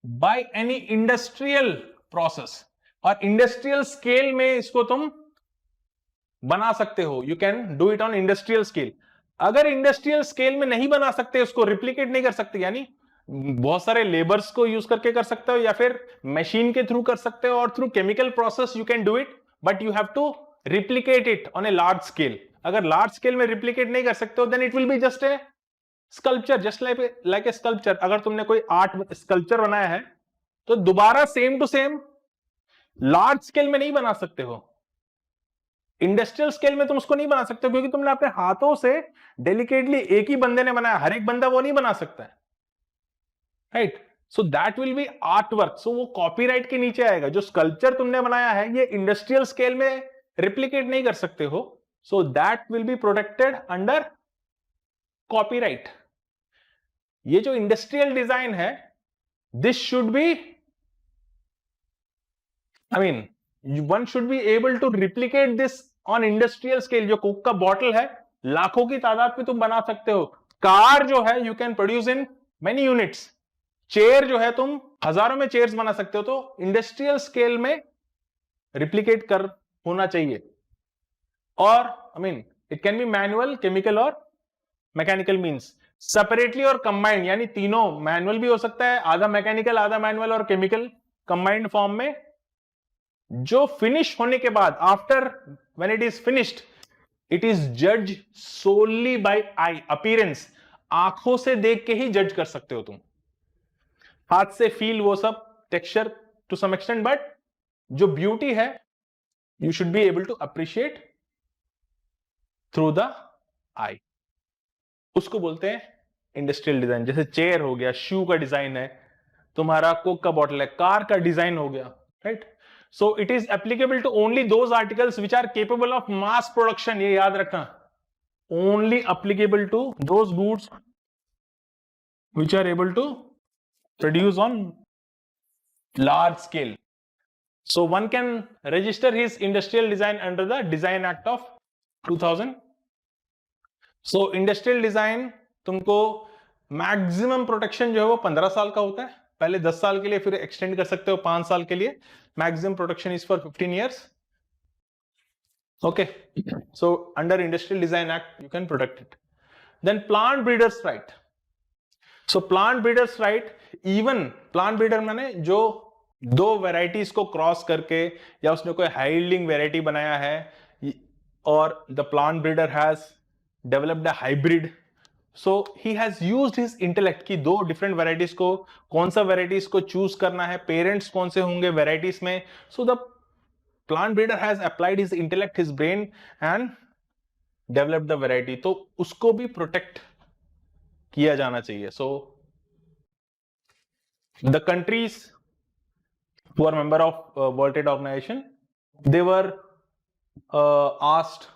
by any industrial process। और इंडस्ट्रियल स्केल में इसको तुम बना सकते हो, you can do it on industrial scale. अगर इंडस्ट्रियल स्केल में नहीं बना सकते, उसको रिप्लिकेट नहीं कर सकते, यानी बहुत सारे लेबर्स को यूज करके कर सकते हो या फिर मशीन के थ्रू कर सकते हो, और through chemical process you can do it, but you have to replicate it on a large scale. अगर लार्ज स्केल में रिप्लिकेट नहीं कर सकते हो, then it will be just a sculpture, just like a sculpture. अगर तुमने कोई art sculpture बनाया है तो दोबारा same to same large scale में नहीं बना सकते हो, इंडस्ट्रियल स्केल में तुम उसको नहीं बना सकते, क्योंकि तुमने अपने हाथों से डेलिकेटली एक ही बंदे ने बनाया, हर एक बंदा वो नहीं बना सकता है, right? So that will be art work, so वो कॉपीराइट के नीचे आएगा। जो स्कल्पचर तुमने बनाया है ये इंडस्ट्रियल स्केल में रिप्लिकेट नहीं कर सकते हो, so that will be protected under copyright. ये जो इंडस्ट्रियल डिजाइन है, this should be, I mean one should be able to replicate this on industrial scale. जो कोक का बॉटल है लाखों की तादाद में तुम बना सकते हो, कार जो है you can produce in many units, chair जो है तुम हजारों में चेयर्स बना सकते हो। तो इंडस्ट्रियल स्केल में रिप्लिकेट कर होना चाहिए। और आई mean it can B manual, chemical और मैकेनिकल मींस सेपरेटली और कंबाइंड, यानी तीनों, मैनुअल भी हो सकता है, आधा मैकेनिकल आधा मैनुअल, और केमिकल कंबाइंड फॉर्म में। जो फिनिश होने के बाद, after when it is finished, it is जज सोनली बाय आई, अपीयरेंस, आंखों से देख के ही जज कर सकते हो तुम, हाथ से फील वो सब texture to some extent, but जो ब्यूटी है you should be able to appreciate through the eye. उसको बोलते हैं इंडस्ट्रियल डिजाइन। जैसे चेयर हो गया, शू का डिजाइन है, तुम्हारा कोक का बॉटल है, कार का डिजाइन हो गया, right. So it is applicable to only those articles which are capable of mass production, ये याद रखना, only applicable to those goods which are able to produce on large scale. So one can register his industrial design under the Design Act of 2000. So industrial design तुमको maximum protection जो है वो 15 साल का होता है, पहले 10 साल के लिए, फिर एक्सटेंड कर सकते हो 5 साल के लिए। Maximum protection is for 15 years. Okay, so under Industrial Design Act you can protect it. Then plant breeders right. So plant breeders right, even plant breeder माने जो दो वेराइटीज को क्रॉस करके या उसने कोई हाई यील्डिंग वेराइटी बनाया है, और the plant breeder has developed a hybrid, so he has used his intellect की दो डिफरेंट वेराइटीज को, कौन सा वेराइटीज को चूज करना है, पेरेंट्स कौन से होंगे वेराइटीज में, so the plant breeder has applied his intellect, his brain and developed the variety. तो उसको भी प्रोटेक्ट किया जाना चाहिए। So the countries who are member of World Trade Organization, they were asked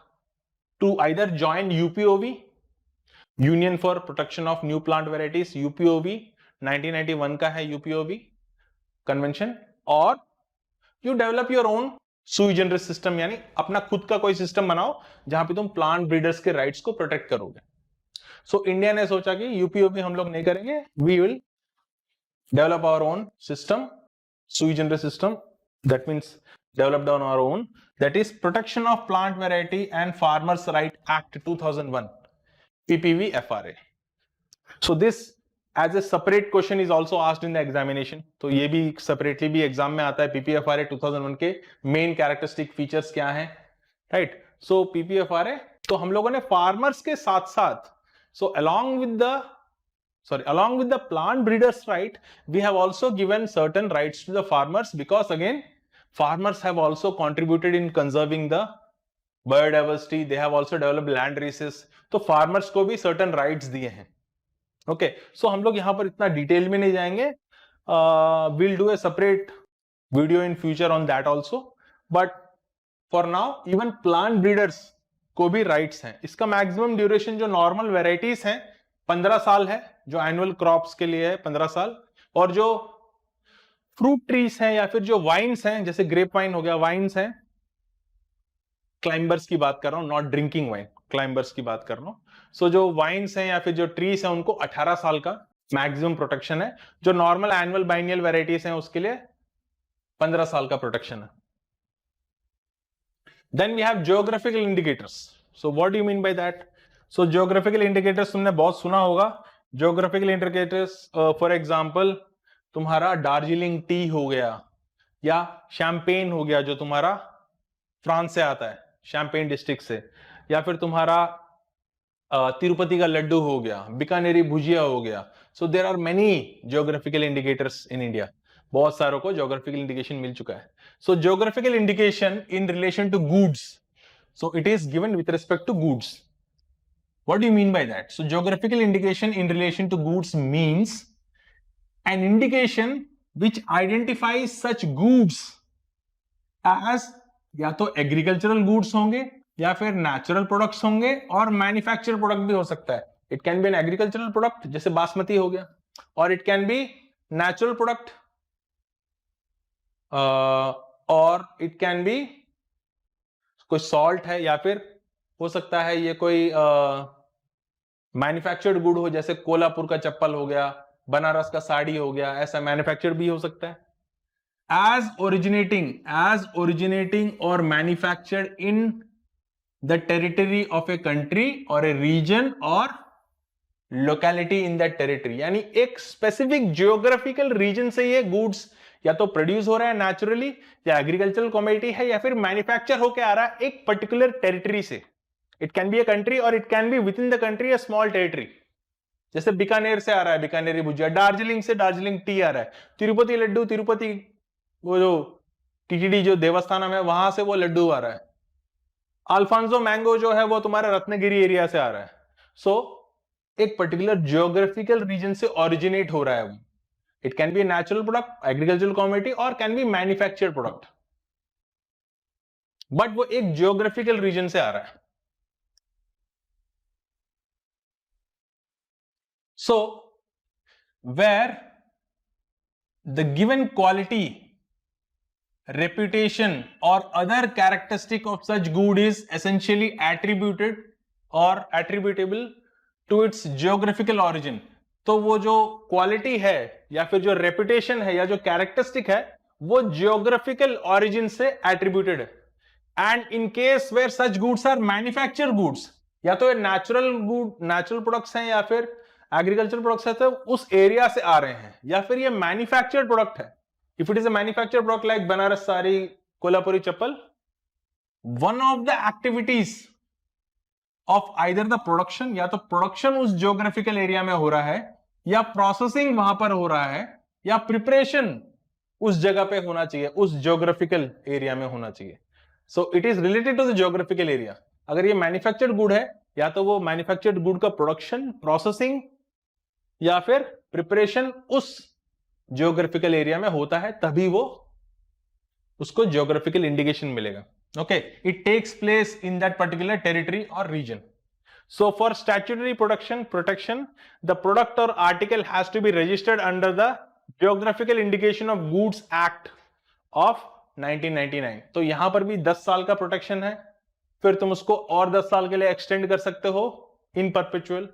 to either join UPOV, Union for Protection of New Plant Varieties, UPOV 1991 का है UPOV convention, और you develop your own sui generis system, यानी अपना खुद का कोई system बनाओ जहां पे तुम प्लांट ब्रीडर्स के राइट्स को प्रोटेक्ट करोगे। सो इंडिया ने सोचा कि UPOV हम लोग नहीं करेंगे, we will develop our own system, sui generis system, that means developed on our own, that is Protection of Plant Variety and Farmers Right Act 2001, PPV-FRA. So this as a separate question is also asked in the examination. तो ये भी separately भी exam में आता है, PPV-FRA 2001 के main characteristic features क्या हैं, राइट। सो PPV-FRA, तो हम लोगों ने फार्मर्स के साथ साथ, so along with the plant breeders right, we have also given certain rights to the farmers, because again farmers have also contributed in conserving the biodiversity, they have also developed land races, तो farmers को भी certain rights दिए हैं। okay, so हम लोग यहाँ पर इतना डिटेल में नहीं जाएंगे, we'll do a separate video in future on that also, but for now even plant breeders को भी rights हैं। इसका मैक्सिमम ड्यूरेशन जो नॉर्मल वेराइटीज हैं 15 साल है, जो एनुअल क्रॉप्स के लिए है 15 साल, और जो फ्रूट ट्रीज हैं या फिर जो वाइन्स हैं, जैसे ग्रेप वाइन हो गया, वाइन्स हैं, क्लाइंबर्स की बात कर रहा हूं, नॉट ड्रिंकिंग वाइन, क्लाइंबर्स की बात कर रहा हूं। सो जो वाइन्स हैं या फिर जो ट्रीज हैं उनको 18 साल का मैक्सिमम प्रोटेक्शन है, जो नॉर्मल एनुअल बाइनियल वेराइटीज हैं उसके लिए 15 साल का प्रोटेक्शन है। Then we have geographical indicators. So what do you mean by that? So geographical indicators तुमने बहुत सुना होगा। जियोग्राफिकल इंडिकेटर्स फॉर एग्जांपल तुम्हारा दार्जिलिंग टी हो गया, या शैंपेन हो गया जो तुम्हारा फ्रांस से आता है, शैंपेन डिस्ट्रिक्ट से, या फिर तुम्हारा तिरुपति का लड्डू हो गया, बीकानेरी भुजिया हो गया। So there are many geographical indicators in India, बहुत सारों को जियोग्राफिकल इंडिकेशन मिल चुका है। So geographical indication in relation to goods, so it is given with respect to goods. What do you mean by that? So geographical indication in relation to goods means an indication which identifies such goods as या तो agricultural goods होंगे या फिर natural products होंगे और manufacture product भी हो सकता है. It can be an agricultural product जैसे बासमती हो गया, और it can be natural product, और इट कैन बी कोई सॉल्ट है, या फिर हो सकता है ये कोई मैन्युफैक्चर्ड गुड हो, जैसे कोल्हापुर का चप्पल हो गया, बनारस का साड़ी हो गया, ऐसा मैन्युफैक्चर्ड भी हो सकता है. as originating or manufactured in the territory of a country or a region or locality in that territory. यानी एक स्पेसिफिक जियोग्राफिकल रीजन से ये गुड्स या तो प्रोड्यूस हो रहा है नेचुरली, या एग्रीकल्चरल कमोडिटी है, या फिर मैन्युफैक्चर होकर आ रहा है एक पर्टिकुलर टेरिटरी से. It can be a country और it can be within the country a small territory. जैसे बीकानेर से आ रहा है बीकानेरी भुजिया, दार्जिलिंग से दार्जिलिंग टी आ रहा है, तिरुपति लड्डू, तिरुपति वो जो टीटीडी जो देवस्थानम है वहां से वो लड्डू आ रहा है. अल्फांसो मैंगो जो है वो तुम्हारा रत्नगिरी एरिया से आ रहा है. सो एक पर्टिकुलर जियोग्राफिकल रीजन से ओरिजिनेट हो रहा है वो. It can be natural product, agricultural commodity, और can be manufactured product, but वो एक जियोग्राफिकल रीजन से आ रहा है. So, where the given quality, reputation or other characteristic of such good is essentially attributed or attributable to its geographical origin. तो वो जो quality है या फिर जो रेपुटेशन है या जो कैरेक्टरिस्टिक है वो जियोग्राफिकल ओरिजिन से एट्रीब्यूटेड है. And in case where such goods are manufactured goods, या तो ये नेचुरल गुड नेचुरल प्रोडक्ट्स हैं या फिर एग्रीकल्चर प्रोडक्ट्स है, तो उस एरिया से आ रहे हैं, या फिर ये मैन्युफैक्चर्ड प्रोडक्ट है. If it is a manufactured product like Banaras sari, Kolhapuri chappal, one of the activities of either the production, या तो प्रोडक्शन उस जियोग्राफिकल एरिया में हो रहा है, या प्रोसेसिंग वहां पर हो रहा है, या प्रिपरेशन उस जगह पे होना चाहिए, उस जियोग्राफिकल एरिया में होना चाहिए. So it is related to the geographical area. अगर ये मैन्युफैक्चर्ड गुड है, या तो वो मैन्युफैक्चर्ड गुड का प्रोडक्शन, प्रोसेसिंग या फिर प्रिपरेशन उस जियोग्राफिकल एरिया में होता है, तभी वो उसको जियोग्राफिकल इंडिकेशन मिलेगा. Okay, it takes place in that particular territory और region. So for statutory protection, the product or article has to be registered under the Geographical Indication of Goods Act of 1999. तो यहां पर भी 10 साल का protection है. फिर तुम उसको और 10 साल के लिए एक्सटेंड कर सकते हो in perpetual,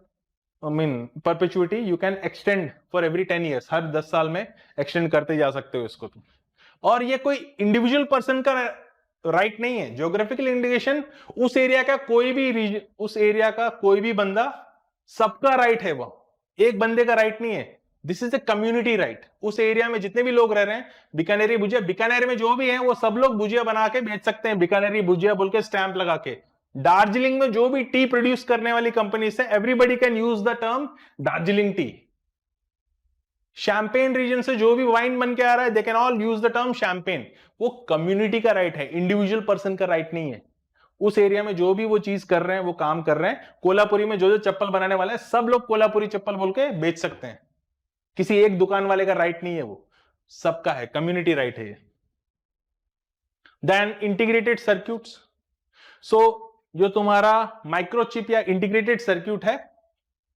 perpetuity you can extend for every 10 years. हर 10 साल में एक्सटेंड करते जा सकते हो इसको तुम. और ये कोई इंडिविजुअल पर्सन का राइट नहीं है. ज्योग्राफिकल इंडिकेशन उस एरिया का कोई भी रीजन, उस एरिया का कोई भी बंदा, सबका राइट है. वो एक बंदे का राइट नहीं है. This is a community right. उस एरिया में जितने भी लोग रह रहे हैं, बीकानेरी भुजिया, बीकानेर में जो भी है वो सब लोग भुजिया बना के बेच सकते हैं, बीकानेरी भुजिया बोल के स्टैंप लगा के. दार्जिलिंग में जो भी टी प्रोड्यूस करने वाली कंपनी है, everybody can use the term Darjeeling tea. Champagne region से जो भी वाइन बन के आ रहा है, they can all use the term Champagne. वो कम्युनिटी का राइट है, इंडिविजुअल पर्सन का राइट नहीं है. उस एरिया में जो भी वो चीज कर रहे हैं, वो काम कर रहे हैं. कोल्हापुरी में जो जो चप्पल बनाने वाले हैं, सब लोग कोल्हापुरी चप्पल बोल के बेच सकते हैं. किसी एक दुकान वाले का राइट नहीं है, वो सबका है, कम्युनिटी राइट है. Then integrated circuits. सो जो तुम्हारा माइक्रोचिप या इंटीग्रेटेड सर्क्यूट है,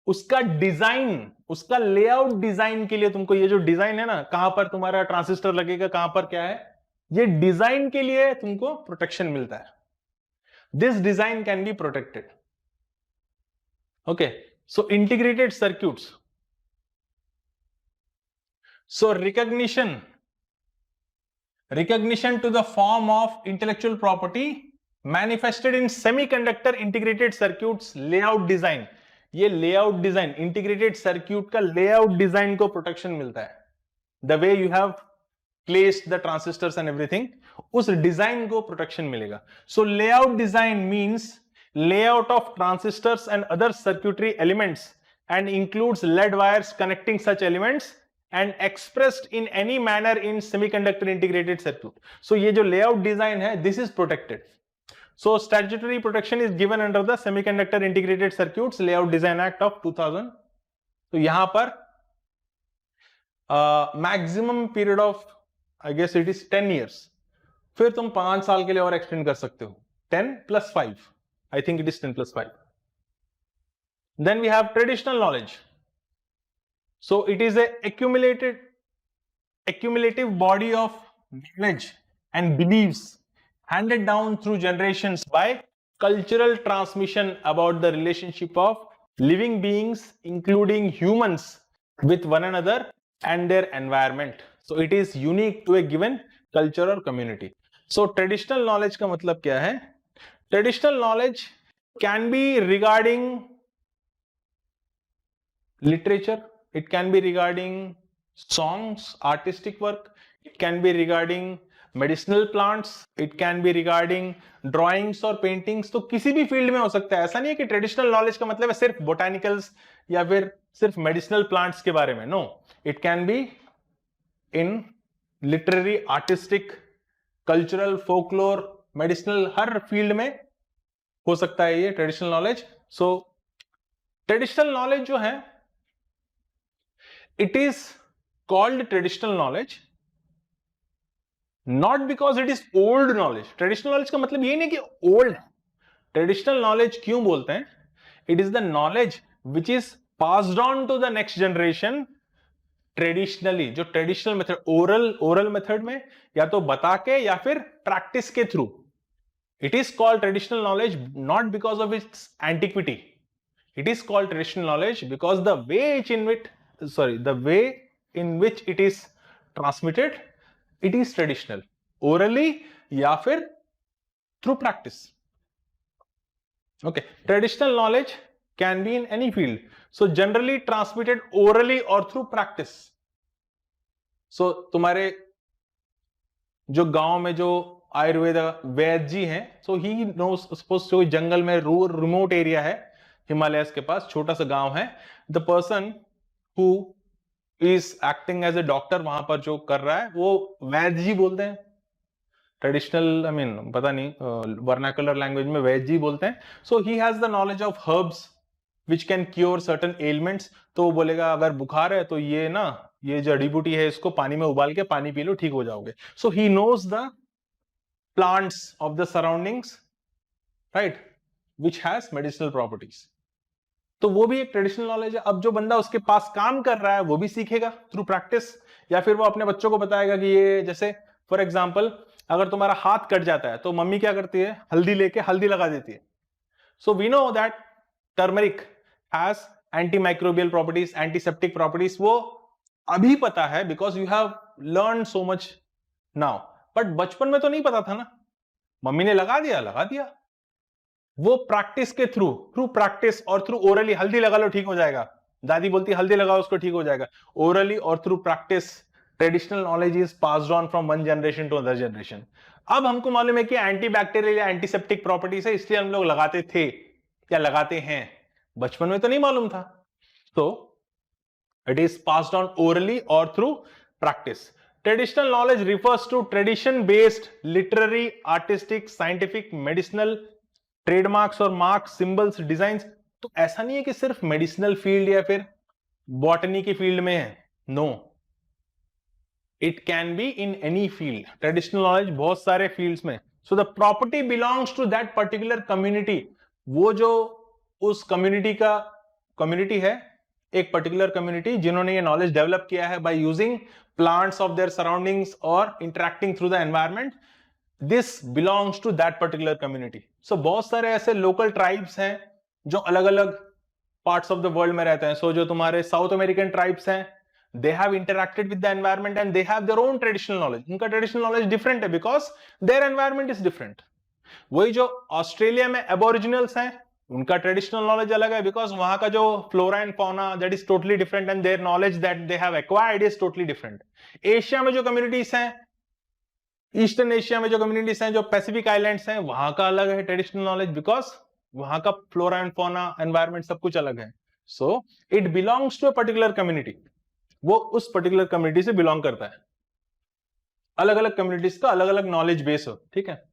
उसका डिजाइन, उसका लेआउट डिजाइन के लिए तुमको ये जो डिजाइन है ना, कहां पर तुम्हारा ट्रांजिस्टर लगेगा, कहां पर क्या है, ये डिजाइन के लिए तुमको प्रोटेक्शन मिलता है. This design can be protected. Okay, so integrated circuits. So recognition to the form of intellectual property manifested in semiconductor integrated circuits layout design. ये लेआउट डिजाइन, इंटीग्रेटेड सर्क्यूट का लेआउट डिजाइन को protection मिलता है. The way you have placed the transistors and everything, उस design को protection मिलेगा. So layout design means layout of transistors and other circuitry elements and includes lead wires connecting such elements and expressed in any manner in semiconductor integrated circuit. So ये जो layout design है, this is protected. So statutory protection is given under the Semiconductor Integrated Circuits Layout Design Act of 2000. तो यहां पर maximum period of I guess it is 10 years. फिर तुम 5 साल के लिए और एक्सटेंड कर सकते हो. 10 + 5, I think it is 10 + 5. Then we have traditional knowledge. So it is a accumulative body of knowledge and beliefs handed down through generations by cultural transmission about the relationship of living beings, including humans, with one another and their environment. So it is unique to a given culture or community. So traditional knowledge का मतलब क्या है? Traditional knowledge can be regarding literature, it can be regarding songs, artistic work, it can be regarding medicinal plants, it can be regarding drawings और paintings. तो किसी भी field में हो सकता है. ऐसा नहीं है कि ट्रेडिशनल नॉलेज का मतलब है सिर्फ बोटानिकल्स या फिर सिर्फ मेडिसिनल प्लांट्स के बारे में. No, it can be in literary, artistic, cultural, folklore, medicinal, हर फील्ड में हो सकता है ये traditional knowledge. So traditional knowledge जो है, it is called traditional knowledge not because it is old knowledge. Traditional knowledge का मतलब ये नहीं कि old है. Traditional knowledge क्यों बोलते हैं? It is the knowledge which is passed on to the next generation traditionally. जो traditional method, oral method में या तो बता के या फिर practice के through. It is called traditional knowledge not because of its antiquity. It is called traditional knowledge because the way in which it is transmitted, it is traditional, orally या फिर through practice. Okay, traditional knowledge can be in any field, so generally transmitted orally or through practice. So तुम्हारे जो गांव में जो आयुर्वेद वैद्य जी हैं, so he knows, suppose कोई जंगल में रिमोट एरिया है, हिमालयस के पास छोटा सा गांव है, the person who is acting as a doctor वहां पर जो कर रहा है वो वैद्य जी बोलते हैं. ट्रेडिशनल, आई मीन पता नहीं, वर्नाकुलर लैंग्वेज में वैद्य जी बोलते हैं. So he has the knowledge of herbs which can cure certain elements. तो वो बोलेगा अगर बुखार है तो ये ना, ये जड़ी बूटी है, इसको पानी में उबाल के पानी पी लो, ठीक हो जाओगे. So he knows the plants of the surroundings, right, which has medicinal properties. तो वो भी एक ट्रेडिशनल नॉलेज है. अब जो बंदा उसके पास काम कर रहा है वो भी सीखेगा थ्रू प्रैक्टिस, या फिर वो अपने बच्चों को बताएगा कि ये, जैसे फॉर एग्जांपल अगर तुम्हारा हाथ कट जाता है तो मम्मी क्या करती है, हल्दी लेके हल्दी लगा देती है. So we know that turmeric has anti microbial properties, antiseptic properties. वो अभी पता है because you have learn so much now, but बचपन में तो नहीं पता था ना, मम्मी ने लगा दिया. वो प्रैक्टिस के थ्रू प्रैक्टिस और थ्रू ओरली, हल्दी लगा लो ठीक हो जाएगा, दादी बोलती हल्दी लगाओ उसको ठीक हो जाएगा. ओरली और through practice traditional knowledge is passed on from one generation to other generation. अब हमको मालूम है कि एंटी बैक्टीरियल या एंटीसेप्टिक प्रॉपर्टीज है, इसलिए हम लोग लगाते थे या लगाते हैं. बचपन में तो नहीं मालूम था. तो it is passed on orally और through practice. Traditional knowledge refers to tradition based literary, artistic, scientific, medicinal trademarks और मार्क्स, सिंबल्स, डिजाइंस. तो ऐसा नहीं है कि सिर्फ मेडिसिनल फील्ड या फिर बॉटनी की फील्ड में है. No, it can be in any field. Traditional knowledge बहुत सारे फील्ड्स में. So the property belongs to that particular community. वो जो उस कम्युनिटी है, एक पर्टिकुलर कम्युनिटी जिन्होंने ये नॉलेज डेवलप किया है by using plants of their surroundings और interacting through the environment, this belongs to that particular community. So बहुत सारे ऐसे लोकल ट्राइब्स हैं जो अलग अलग पार्ट्स ऑफ द वर्ल्ड में रहते हैं. सो जो तुम्हारे साउथ अमेरिकन ट्राइब्स हैं, they have interacted with the environment and they have their own traditional knowledge. उनका traditional knowledge different है because their environment is different. वही जो ऑस्ट्रेलिया में एबोरिजिनल्स हैं, उनका ट्रेडिशनल नॉलेज अलग है बिकॉज वहां का जो flora and fauna that is totally different and their knowledge that they have acquired is totally different. Asia में जो कम्युनिटीज हैं, ईस्टर्न एशिया में जो कम्युनिटीज हैं, जो पैसिफिक आइलैंड्स हैं, वहां का अलग है ट्रेडिशनल नॉलेज बिकॉज वहां का फ्लोरा एंड फौना, एनवायरमेंट सब कुछ अलग है. So it belongs to a particular community. वो उस पर्टिकुलर कम्युनिटी से बिलोंग करता है. अलग अलग कम्युनिटीज का अलग अलग नॉलेज बेस हो, ठीक है.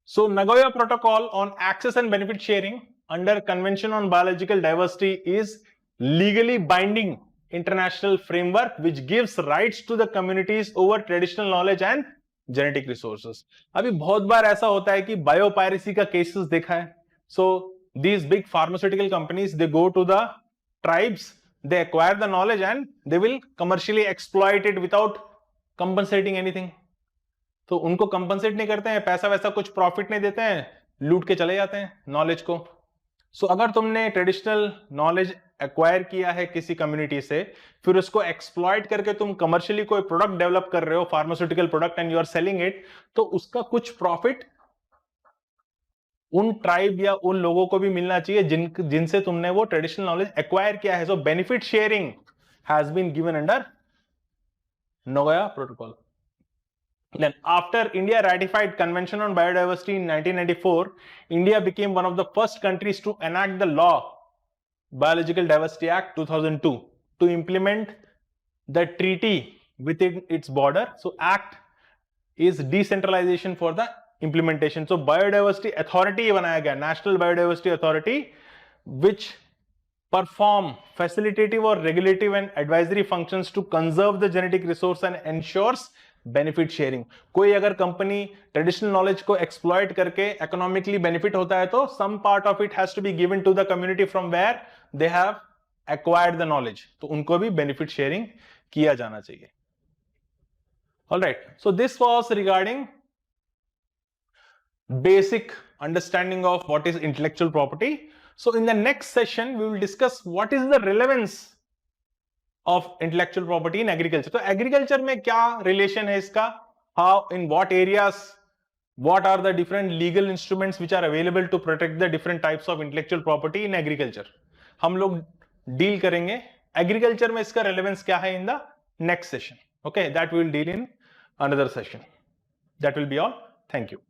So Nagoya protocol on access and benefit sharing under convention on biological diversity is legally binding international framework which gives rights to the communities over traditional knowledge and genetic resources. अभी बहुत बार ऐसा होता है कि biopiracy का cases देखा है. So these big pharmaceutical companies, they go to the tribes, they acquire the knowledge and they will commercially exploit it without compensating anything. तो उनको कंपनसेट नहीं करते हैं, पैसा वैसा कुछ प्रॉफिट नहीं देते हैं, लूट के चले जाते हैं नॉलेज को. सो अगर तुमने ट्रेडिशनल नॉलेज एक्वायर किया है किसी कम्युनिटी से, फिर उसको एक्सप्लॉइट करके तुम कमर्शियली कोई प्रोडक्ट डेवलप कर रहे हो, pharmaceutical product, and you are selling it, तो उसका कुछ प्रॉफिट उन ट्राइब या उन लोगों को भी मिलना चाहिए जिनसे तुमने वो ट्रेडिशनल नॉलेज एक्वायर किया है. So benefit sharing has been given under Nagoya protocol. Then, after India ratified Convention on Biodiversity in 1994, India became one of the first countries to enact the law, Biological Diversity Act 2002, to implement the treaty within its border. So, Act is decentralization for the implementation. So, Biodiversity Authority बनाया गया, National Biodiversity Authority, which perform facilitative or regulative and advisory functions to conserve the genetic resource and ensures benefit sharing. कोई अगर company traditional knowledge को exploit करके economically benefit होता है तो some part of it has to be given to the community from where they have acquired the knowledge, तो उनको भी बेनिफिट शेयरिंग किया जाना चाहिए. Alright, so this was regarding basic understanding of what is intellectual property. So in the next session we will discuss what is the relevance of intellectual property in agriculture. तो agriculture में क्या relation है इसका? How, in what areas, what are the different legal instruments which are available to protect the different types of intellectual property in agriculture? हम लोग deal करेंगे agriculture में इसका relevance क्या है in the next session. Okay, that we will deal in another session. That will be all. Thank you.